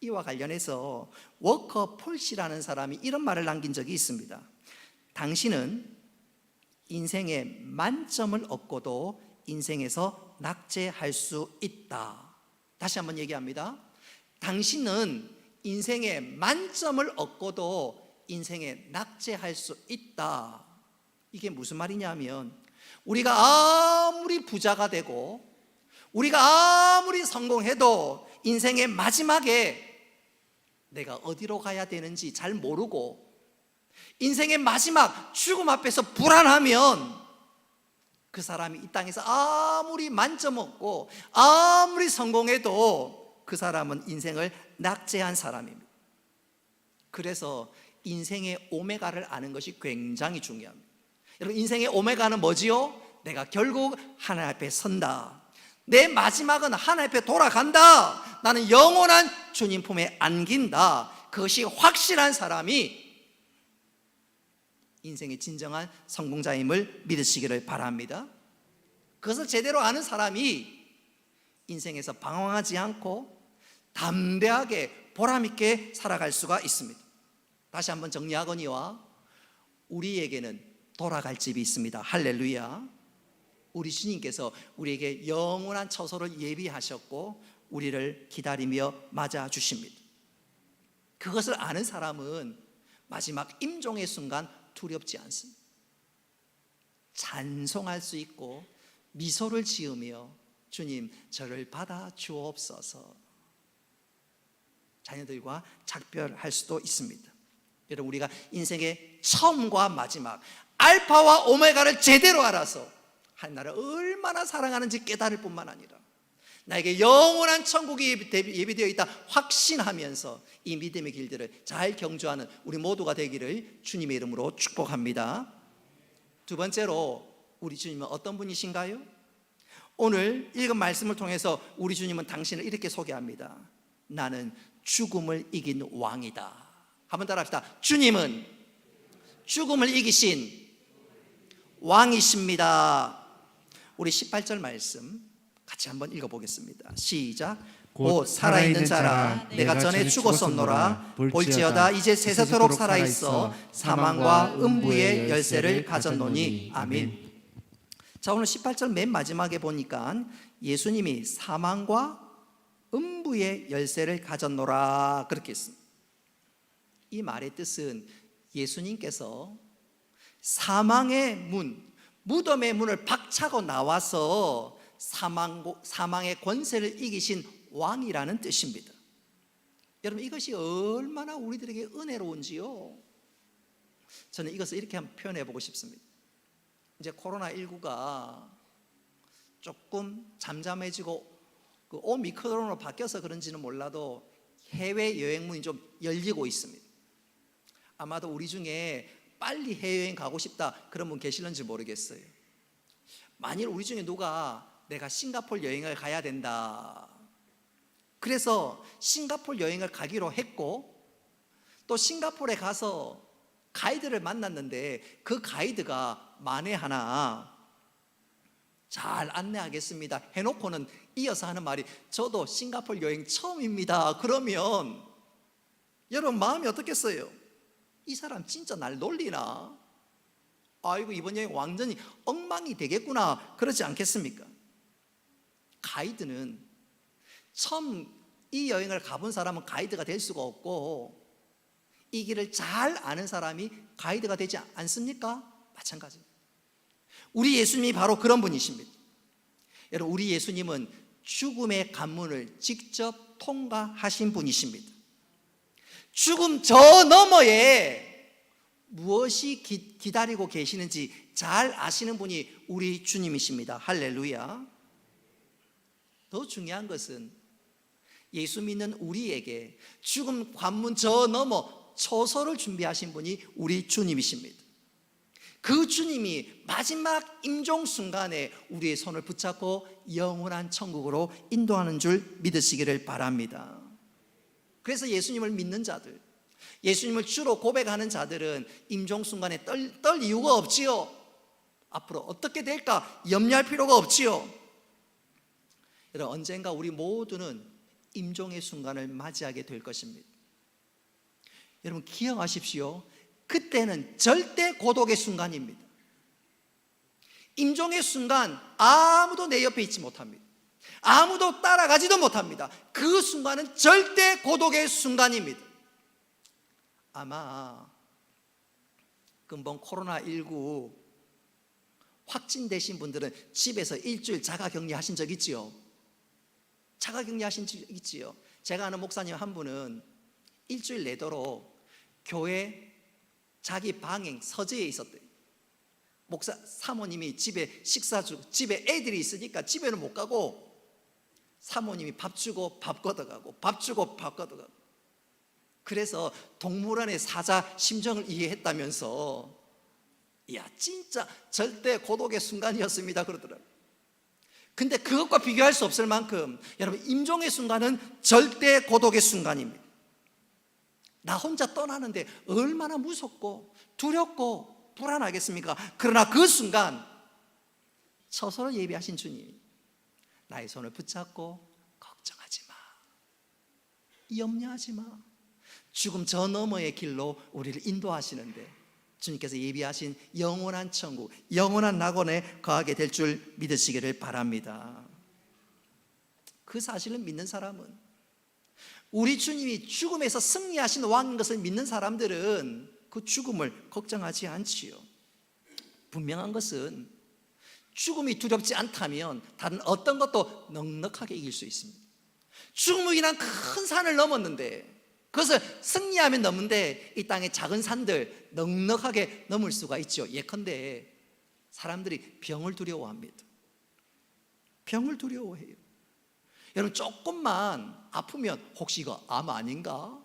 Speaker 1: 이와 관련해서 워커 폴시라는 사람이 이런 말을 남긴 적이 있습니다. 당신은 인생에 만점을 얻고도 인생에서 낙제할 수 있다. 다시 한번 얘기합니다. 당신은 인생에 만점을 얻고도 인생에 낙제할 수 있다. 이게 무슨 말이냐면, 우리가 아무리 부자가 되고 우리가 아무리 성공해도 인생의 마지막에 내가 어디로 가야 되는지 잘 모르고 인생의 마지막 죽음 앞에서 불안하면 그 사람이 이 땅에서 아무리 만점 얻고 아무리 성공해도 그 사람은 인생을 낙제한 사람입니다. 그래서 인생의 오메가를 아는 것이 굉장히 중요합니다. 여러분, 인생의 오메가는 뭐지요? 내가 결국 하나님 앞에 선다, 내 마지막은 하나님 앞에 돌아간다, 나는 영원한 주님 품에 안긴다, 그것이 확실한 사람이 인생의 진정한 성공자임을 믿으시기를 바랍니다. 그것을 제대로 아는 사람이 인생에서 방황하지 않고 담대하게 보람있게 살아갈 수가 있습니다. 다시 한번 정리하거니와, 우리에게는 돌아갈 집이 있습니다. 할렐루야. 우리 주님께서 우리에게 영원한 처소를 예비하셨고 우리를 기다리며 맞아 주십니다. 그것을 아는 사람은 마지막 임종의 순간 두렵지 않습니다. 찬송할 수 있고 미소를 지으며 주님 저를 받아 주옵소서, 자녀들과 작별할 수도 있습니다. 여러분, 우리가 인생의 처음과 마지막 알파와 오메가를 제대로 알아서 하나님을 얼마나 사랑하는지 깨달을 뿐만 아니라 나에게 영원한 천국이 예비되어 있다 확신하면서 이 믿음의 길들을 잘 경주하는 우리 모두가 되기를 주님의 이름으로 축복합니다. 두 번째로, 우리 주님은 어떤 분이신가요? 오늘 읽은 말씀을 통해서 우리 주님은 당신을 이렇게 소개합니다. 나는 죽음을 이긴 왕이다. 한번 따라합시다. 주님은 죽음을 이기신 왕이십니다. 우리 18절 말씀 같이 한번 읽어보겠습니다. 시작. 곧 살아있는 자라 내가 전에 죽었었노라. 볼지어다 이제 세세토록 살아있어 사망과 음부의 열쇠를 가졌노니. 아멘. 자, 오늘 18절 맨 마지막에 보니까 예수님이 사망과 음부의 열쇠를 가졌노라 그렇게 했습니다. 이 말의 뜻은 예수님께서 사망의 문, 무덤의 문을 박차고 나와서 사망의 권세를 이기신 왕이라는 뜻입니다. 여러분, 이것이 얼마나 우리들에게 은혜로운지요. 저는 이것을 이렇게 한번 표현해 보고 싶습니다. 이제 코로나19가 조금 잠잠해지고 그 오미크론으로 바뀌어서 그런지는 몰라도 해외 여행문이 좀 열리고 있습니다. 아마도 우리 중에 빨리 해외여행 가고 싶다 그런 분 계실는지 모르겠어요. 만일 우리 중에 누가 내가 싱가포르 여행을 가야 된다, 그래서 싱가포르 여행을 가기로 했고, 또 싱가포르에 가서 가이드를 만났는데 그 가이드가 만에 하나 잘 안내하겠습니다 해놓고는 이어서 하는 말이, 저도 싱가포르 여행 처음입니다. 그러면 여러분 마음이 어떻겠어요? 이 사람 진짜 날 놀리나? 아이고, 이번 여행 완전히 엉망이 되겠구나, 그러지 않겠습니까? 가이드는 처음 이 여행을 가본 사람은 가이드가 될 수가 없고, 이 길을 잘 아는 사람이 가이드가 되지 않습니까? 마찬가지입니다. 우리 예수님이 바로 그런 분이십니다. 여러분, 우리 예수님은 죽음의 관문을 직접 통과하신 분이십니다. 죽음 저 너머에 무엇이 기다리고 계시는지 잘 아시는 분이 우리 주님이십니다. 할렐루야. 더 중요한 것은 예수 믿는 우리에게 죽음 관문 저 너머 처소를 준비하신 분이 우리 주님이십니다. 그 주님이 마지막 임종 순간에 우리의 손을 붙잡고 영원한 천국으로 인도하는 줄 믿으시기를 바랍니다. 그래서 예수님을 믿는 자들, 예수님을 주로 고백하는 자들은 임종 순간에 떨 이유가 없지요. 앞으로 어떻게 될까 염려할 필요가 없지요. 여러분, 언젠가 우리 모두는 임종의 순간을 맞이하게 될 것입니다. 여러분, 기억하십시오. 그때는 절대 고독의 순간입니다. 임종의 순간 아무도 내 옆에 있지 못합니다. 아무도 따라가지도 못합니다. 그 순간은 절대 고독의 순간입니다. 아마 근본 코로나19 확진되신 분들은 집에서 일주일 자가격리 하신 적 있지요? 자가격리 하신 적 있지요? 제가 아는 목사님 한 분은 일주일 내도록 교회 자기 방에 서재에 있었대요. 목사 사모님이 집에 집에 애들이 있으니까 집에는 못 가고 사모님이 밥 주고 밥 걷어가고 밥 주고 밥 걷어가고, 그래서 동물원의 사자 심정을 이해했다면서, 이야 진짜 절대 고독의 순간이었습니다 그러더라고요. 근데 그것과 비교할 수 없을 만큼 여러분, 임종의 순간은 절대 고독의 순간입니다. 나 혼자 떠나는데 얼마나 무섭고 두렵고 불안하겠습니까? 그러나 그 순간 처소를 예비하신 주님, 나의 손을 붙잡고 걱정하지 마, 염려하지 마, 죽음 저 너머의 길로 우리를 인도하시는데 주님께서 예비하신 영원한 천국, 영원한 낙원에 거하게 될 줄 믿으시기를 바랍니다. 그 사실을 믿는 사람은, 우리 주님이 죽음에서 승리하신 왕인 것을 믿는 사람들은 그 죽음을 걱정하지 않지요. 분명한 것은 죽음이 두렵지 않다면 다른 어떤 것도 넉넉하게 이길 수 있습니다. 죽음이란 큰 산을 넘었는데, 그것을 승리하면 넘는데 이 땅의 작은 산들 넉넉하게 넘을 수가 있죠. 예컨대 사람들이 병을 두려워합니다. 병을 두려워해요. 여러분, 조금만 아프면 혹시 이거 암 아닌가?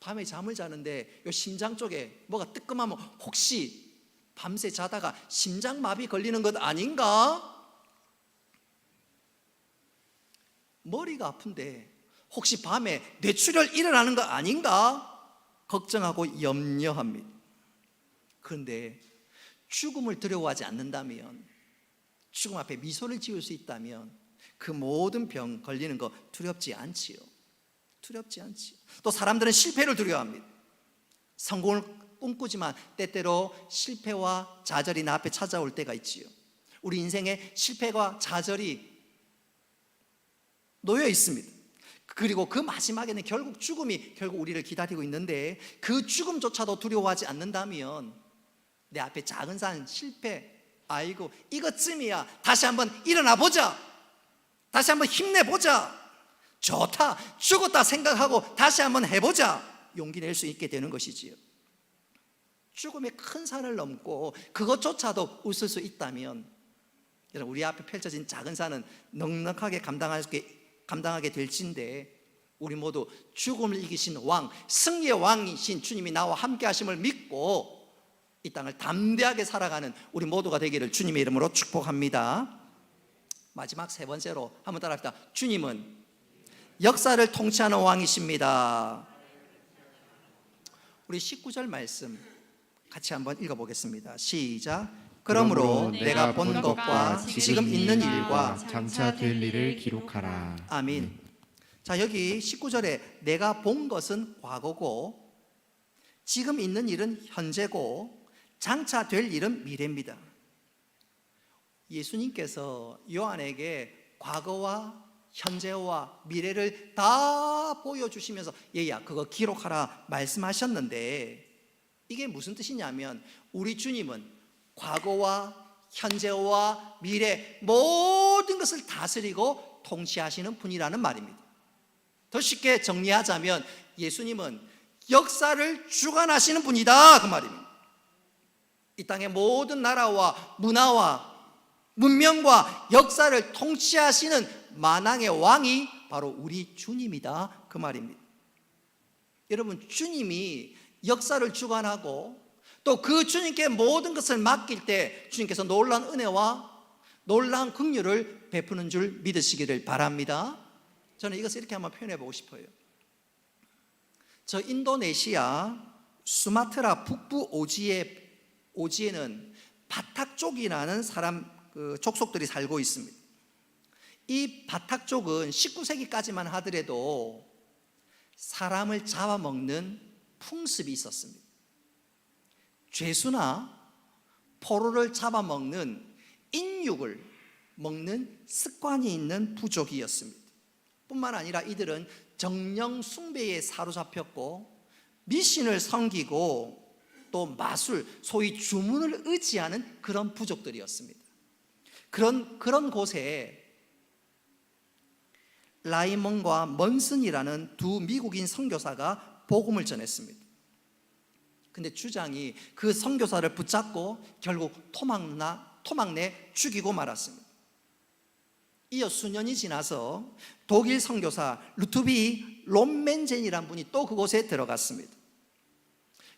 Speaker 1: 밤에 잠을 자는데 요 심장 쪽에 뭐가 뜨끔하면 혹시 밤새 자다가 심장마비 걸리는 것 아닌가? 머리가 아픈데 혹시 밤에 뇌출혈 일어나는 거 아닌가? 걱정하고 염려합니다. 그런데 죽음을 두려워하지 않는다면, 죽음 앞에 미소를 지을 수 있다면 그 모든 병 걸리는 거 두렵지 않지요. 두렵지 않지요. 또 사람들은 실패를 두려워합니다. 성공을 꿈꾸지만 때때로 실패와 좌절이 나 앞에 찾아올 때가 있지요. 우리 인생에 실패와 좌절이 놓여 있습니다. 그리고 그 마지막에는 결국 죽음이 결국 우리를 기다리고 있는데, 그 죽음조차도 두려워하지 않는다면 내 앞에 작은 산 실패, 아이고 이것쯤이야, 다시 한번 일어나 보자, 다시 한번 힘내보자, 좋다, 죽었다 생각하고 다시 한번 해보자, 용기 낼 수 있게 되는 것이지요. 죽음의 큰 산을 넘고 그것조차도 웃을 수 있다면, 여러분, 우리 앞에 펼쳐진 작은 산은 넉넉하게 감당하게 될진데, 우리 모두 죽음을 이기신 왕, 승리의 왕이신 주님이 나와 함께 하심을 믿고 이 땅을 담대하게 살아가는 우리 모두가 되기를 주님의 이름으로 축복합니다. 마지막 세 번째로 한번 따라합시다. 주님은 역사를 통치하는 왕이십니다. 우리 19절 말씀 같이 한번 읽어보겠습니다. 시작. 그러므로 내가 본 것과 지금 있는 일과
Speaker 2: 장차 될 일을 기록하라.
Speaker 1: 아멘. 자, 여기 19절에 내가 본 것은 과거고 지금 있는 일은 현재고 장차 될 일은 미래입니다. 예수님께서 요한에게 과거와 현재와 미래를 다 보여주시면서 얘야 그거 기록하라 말씀하셨는데, 이게 무슨 뜻이냐면 우리 주님은 과거와 현재와 미래 모든 것을 다스리고 통치하시는 분이라는 말입니다. 더 쉽게 정리하자면 예수님은 역사를 주관하시는 분이다 그 말입니다. 이 땅의 모든 나라와 문화와 문명과 역사를 통치하시는 만왕의 왕이 바로 우리 주님이다 그 말입니다. 여러분, 주님이 역사를 주관하고 또 그 주님께 모든 것을 맡길 때 주님께서 놀라운 은혜와 놀라운 긍휼을 베푸는 줄 믿으시기를 바랍니다. 저는 이것을 이렇게 한번 표현해 보고 싶어요. 저 인도네시아 수마트라 북부 오지에는 바탁족이라는 족속들이 살고 있습니다. 이 바탁족은 19세기까지만 하더라도 사람을 잡아먹는 풍습이 있었습니다. 죄수나 포로를 잡아먹는 인육을 먹는 습관이 있는 부족이었습니다. 뿐만 아니라 이들은 정령 숭배에 사로잡혔고 미신을 섬기고 또 마술, 소위 주문을 의지하는 그런 부족들이었습니다. 그런 곳에 라이먼과 먼슨이라는 두 미국인 선교사가 복음을 전했습니다. 근데 주장이 그 선교사를 붙잡고 결국 토막 내 죽이고 말았습니다. 이어 수년이 지나서 독일 선교사 루트비 롬멘젠이라는 분이 또 그곳에 들어갔습니다.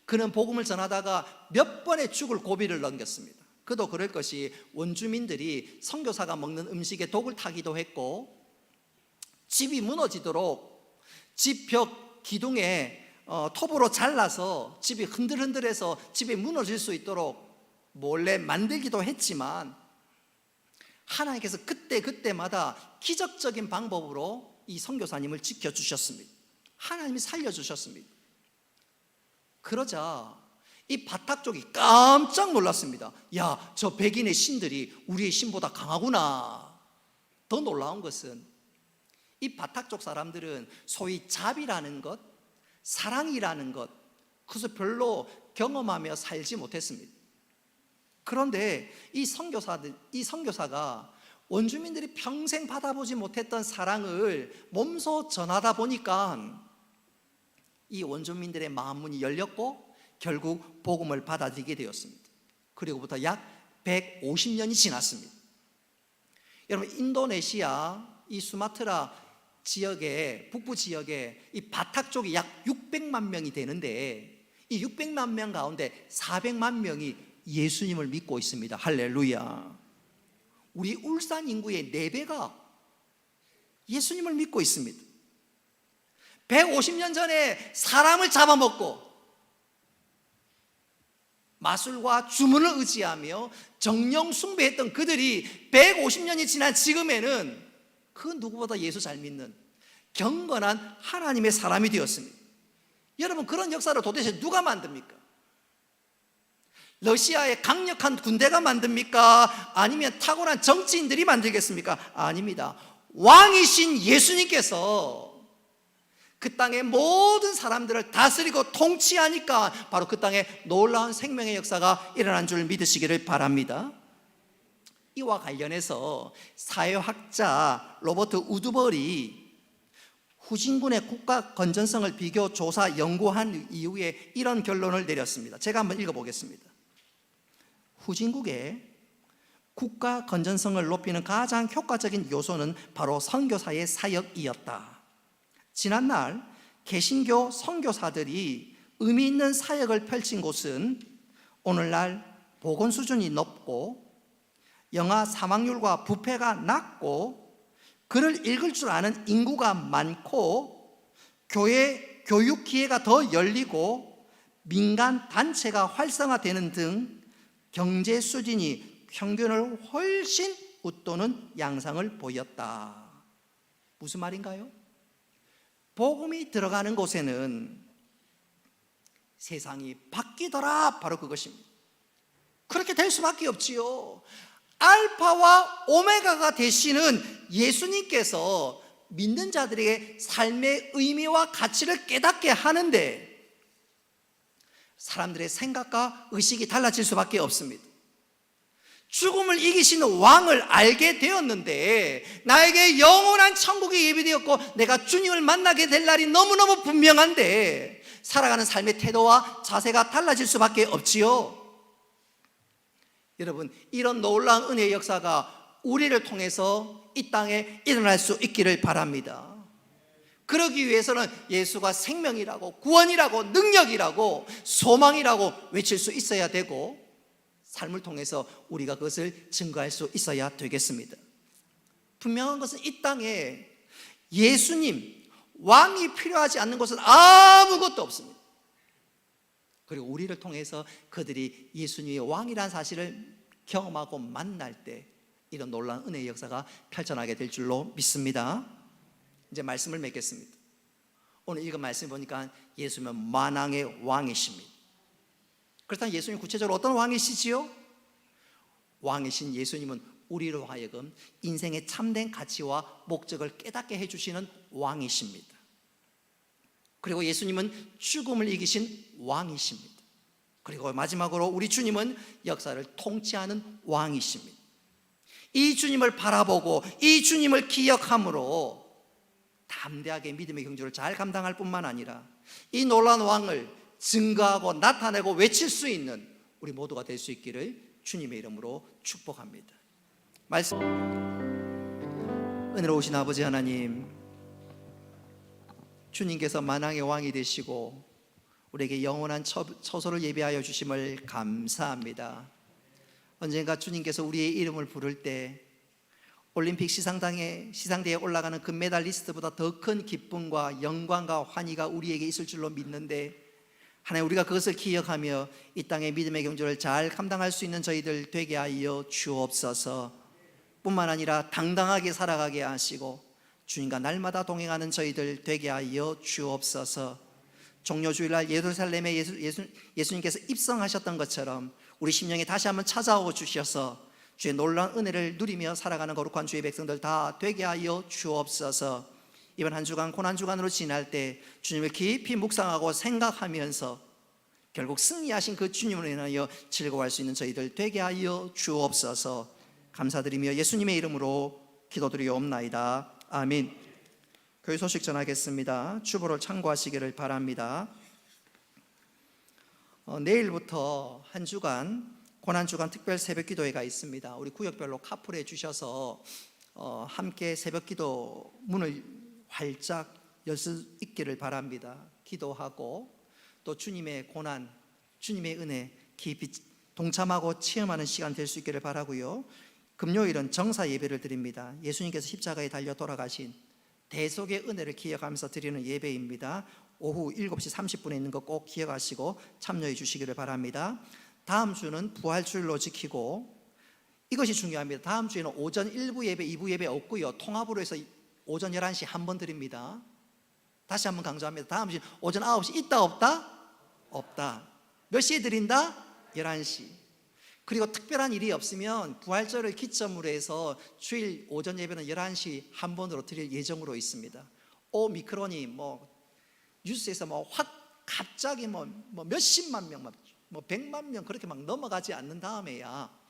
Speaker 1: 그는 복음을 전하다가 몇 번의 죽을 고비를 넘겼습니다. 그도 그럴 것이 원주민들이 선교사가 먹는 음식에 독을 타기도 했고 집이 무너지도록 집벽 기둥에 톱으로 잘라서 집이 흔들흔들해서 집이 무너질 수 있도록 몰래 만들기도 했지만 하나님께서 그때마다 기적적인 방법으로 이 선교사님을 지켜주셨습니다. 하나님이 살려주셨습니다. 그러자 이 바탁족이 깜짝 놀랐습니다. 야, 저 백인의 신들이 우리의 신보다 강하구나. 더 놀라운 것은 이 바탁족 사람들은 소위 자비라는 것, 사랑이라는 것, 그것을 별로 경험하며 살지 못했습니다. 그런데 이 선교사가 원주민들이 평생 받아보지 못했던 사랑을 몸소 전하다 보니까 이 원주민들의 마음문이 열렸고 결국 복음을 받아들이게 되었습니다. 그리고부터 약 150년이 지났습니다. 여러분, 인도네시아 이 수마트라 지역에, 북부 지역에 이 바탁족이 약 600만 명이 되는데 이 600만 명 가운데 400만 명이 예수님을 믿고 있습니다. 할렐루야. 우리 울산 인구의 4배가 예수님을 믿고 있습니다. 150년 전에 사람을 잡아먹고 마술과 주문을 의지하며 정령 숭배했던 그들이 150년이 지난 지금에는 그 누구보다 예수 잘 믿는 경건한 하나님의 사람이 되었습니다. 여러분, 그런 역사를 도대체 누가 만듭니까? 러시아의 강력한 군대가 만듭니까? 아니면 탁월한 정치인들이 만들겠습니까? 아닙니다. 왕이신 예수님께서 그 땅의 모든 사람들을 다스리고 통치하니까 바로 그 땅에 놀라운 생명의 역사가 일어난 줄 믿으시기를 바랍니다. 이와 관련해서 사회학자 로버트 우드벌이 후진군의 국가 건전성을 비교 조사 연구한 이후에 이런 결론을 내렸습니다. 제가 한번 읽어보겠습니다. 후진국의 국가 건전성을 높이는 가장 효과적인 요소는 바로 선교사의 사역이었다. 지난날 개신교 선교사들이 의미 있는 사역을 펼친 곳은 오늘날 보건 수준이 높고 영아 사망률과 부패가 낮고 글을 읽을 줄 아는 인구가 많고 교회 교육 기회가 더 열리고 민간 단체가 활성화되는 등 경제 수준이 평균을 훨씬 웃도는 양상을 보였다. 무슨 말인가요? 복음이 들어가는 곳에는 세상이 바뀌더라. 바로 그것입니다. 그렇게 될 수밖에 없지요. 알파와 오메가가 되시는 예수님께서 믿는 자들에게 삶의 의미와 가치를 깨닫게 하는데 사람들의 생각과 의식이 달라질 수밖에 없습니다. 죽음을 이기시는 왕을 알게 되었는데 나에게 영원한 천국이 예비되었고 내가 주님을 만나게 될 날이 너무너무 분명한데 살아가는 삶의 태도와 자세가 달라질 수밖에 없지요. 여러분, 이런 놀라운 은혜의 역사가 우리를 통해서 이 땅에 일어날 수 있기를 바랍니다. 그러기 위해서는 예수가 생명이라고 구원이라고 능력이라고 소망이라고 외칠 수 있어야 되고 삶을 통해서 우리가 그것을 증거할 수 있어야 되겠습니다. 분명한 것은 이 땅에 예수님, 왕이 필요하지 않는 것은 아무것도 없습니다. 그리고 우리를 통해서 그들이 예수님의 왕이라는 사실을 경험하고 만날 때 이런 놀라운 은혜의 역사가 펼쳐나게 될 줄로 믿습니다. 이제 말씀을 맺겠습니다. 오늘 읽은 말씀 보니까 예수님은 만왕의 왕이십니다. 그렇다면 예수님 구체적으로 어떤 왕이시지요? 왕이신 예수님은 우리로 하여금 인생의 참된 가치와 목적을 깨닫게 해주시는 왕이십니다. 그리고 예수님은 죽음을 이기신 왕이십니다. 그리고 마지막으로 우리 주님은 역사를 통치하는 왕이십니다. 이 주님을 바라보고 이 주님을 기억함으로 담대하게 믿음의 경주를 잘 감당할 뿐만 아니라 이 놀라운 왕을 증거하고 나타내고 외칠 수 있는 우리 모두가 될 수 있기를 주님의 이름으로 축복합니다. 말씀. 은혜로우신 아버지 하나님, 주님께서 만왕의 왕이 되시고 우리에게 영원한 처소를 예비하여 주심을 감사합니다. 언젠가 주님께서 우리의 이름을 부를 때 올림픽 시상대에 올라가는 금메달리스트보다 더 큰 기쁨과 영광과 환희가 우리에게 있을 줄로 믿는데 하나님, 우리가 그것을 기억하며 이 땅의 믿음의 경주를 잘 감당할 수 있는 저희들 되게 하여 주옵소서. 뿐만 아니라 당당하게 살아가게 하시고 주님과 날마다 동행하는 저희들 되게 하여 주옵소서. 종료주일날 예루살렘에 예수님께서 입성하셨던 것처럼 우리 심령에 다시 한번 찾아오고 주셔서 주의 놀라운 은혜를 누리며 살아가는 거룩한 주의 백성들 다 되게 하여 주옵소서. 이번 한 주간 고난 주간으로 지날 때 주님을 깊이 묵상하고 생각하면서 결국 승리하신 그 주님을 인하여 즐거워할 수 있는 저희들 되게 하여 주옵소서. 감사드리며 예수님의 이름으로 기도드리옵나이다. 아멘. 교회 소식 전하겠습니다. 주보를 참고하시기를 바랍니다. 내일부터 한 주간 고난주간 특별 새벽기도회가 있습니다. 우리 구역별로 카풀해 주셔서 함께 새벽기도 문을 활짝 열 수 있기를 바랍니다. 기도하고 또 주님의 고난, 주님의 은혜 깊이 동참하고 체험하는 시간 될 수 있기를 바라고요. 금요일은 정사 예배를 드립니다. 예수님께서 십자가에 달려 돌아가신 대속의 은혜를 기억하면서 드리는 예배입니다. 오후 7시 30분에 있는 거 꼭 기억하시고 참여해 주시기를 바랍니다. 다음 주는 부활주일로 지키고 이것이 중요합니다. 다음 주에는 오전 1부 예배, 2부 예배 없고요. 통합으로 해서 오전 11시 한 번 드립니다. 다시 한번 강조합니다. 다음 주에 오전 9시 있다 없다? 없다. 몇 시에 드린다? 11시. 그리고 특별한 일이 없으면 부활절을 기점으로 해서 주일 오전 예배는 11시 한 번으로 드릴 예정으로 있습니다. 오미크론이 뉴스에서 확 갑자기 몇십만 명, 100만 명 그렇게 넘어가지 않는 다음에야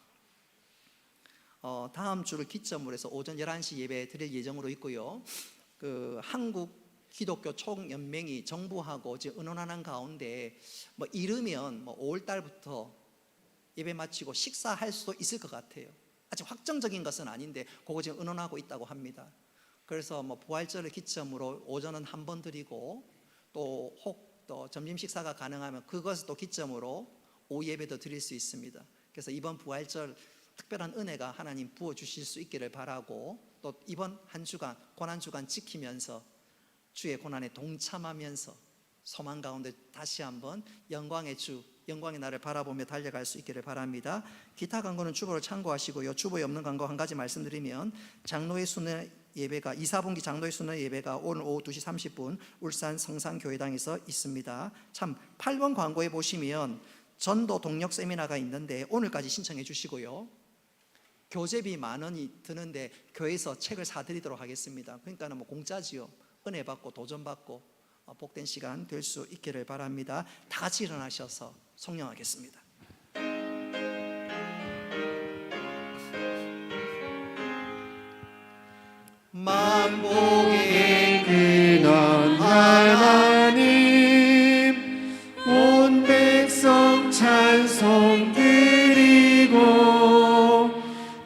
Speaker 1: 다음 주를 기점으로 해서 오전 11시 예배 드릴 예정으로 있고요. 그 한국 기독교 총연맹이 정부하고 지금 의논하는 가운데 이르면 5월 달부터 예배 마치고 식사할 수도 있을 것 같아요. 아직 확정적인 것은 아닌데 그거 지금 의논하고 있다고 합니다. 그래서 부활절을 기점으로 오전은 한 번 드리고 또 점심 식사가 가능하면 그것을 또 기점으로 오후 예배도 드릴 수 있습니다. 그래서 이번 부활절 특별한 은혜가 하나님 부어주실 수 있기를 바라고, 또 이번 한 주간 고난주간 지키면서 주의 고난에 동참하면서 소망 가운데 다시 한번 영광의 주, 영광의 날을 바라보며 달려갈 수 있기를 바랍니다. 기타 광고는 주보를 참고하시고요. 주보에 없는 광고 한 가지 말씀드리면, 장로의 수는 예배가 2, 4분기 장로의 수는 예배가 오늘 오후 2시 30분 울산 성산교회당에서 있습니다. 참 8번 광고에 보시면 전도 동력 세미나가 있는데 오늘까지 신청해 주시고요. 교재비 10,000원이 드는데 교회에서 책을 사드리도록 하겠습니다. 그러니까 뭐 공짜지요. 은혜 받고 도전 받고 복된 시간 될 수 있기를 바랍니다. 다 같이 일어나셔서 성령하겠습니다. 만복의
Speaker 2: 근원 하나님, 온 백성 찬송 드리고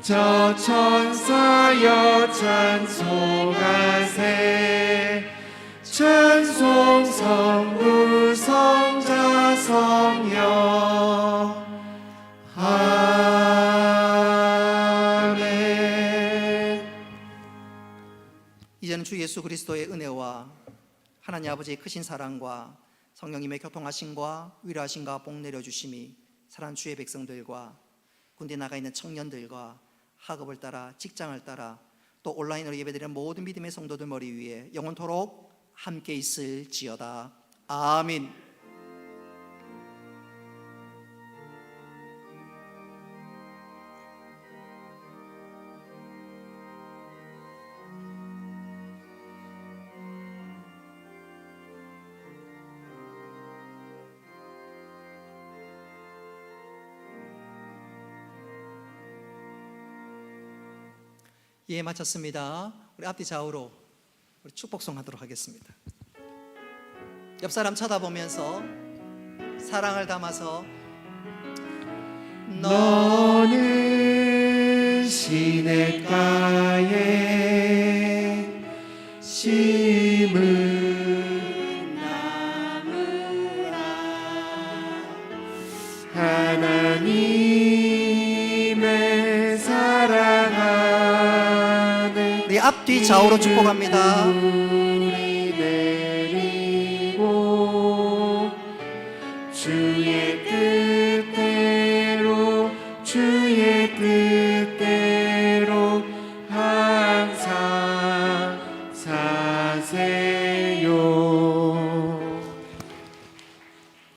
Speaker 2: 저 천사여 찬송하세. 찬송 성부 성자 성령. 아멘.
Speaker 1: 이제는 주 예수 그리스도의 은혜와 하나님 아버지의 크신 사랑과 성령님의 교통하심과 위로하심과 복 내려주심이 사랑하는 주의 백성들과 군대 나가 있는 청년들과 학업을 따라 직장을 따라 또 온라인으로 예배드리는 모든 믿음의 성도들 머리 위에 영원토록 함께 있을지어다. 아멘. 예, 마쳤습니다. 우리 앞뒤 좌우로 우리 축복송 하도록 하겠습니다. 옆 사람 쳐다보면서 사랑을 담아서
Speaker 2: 너는 시냇가에 심은 나무라. 하나님의 사랑하는
Speaker 1: 우리 앞뒤 좌우로 축복합니다.
Speaker 2: 우리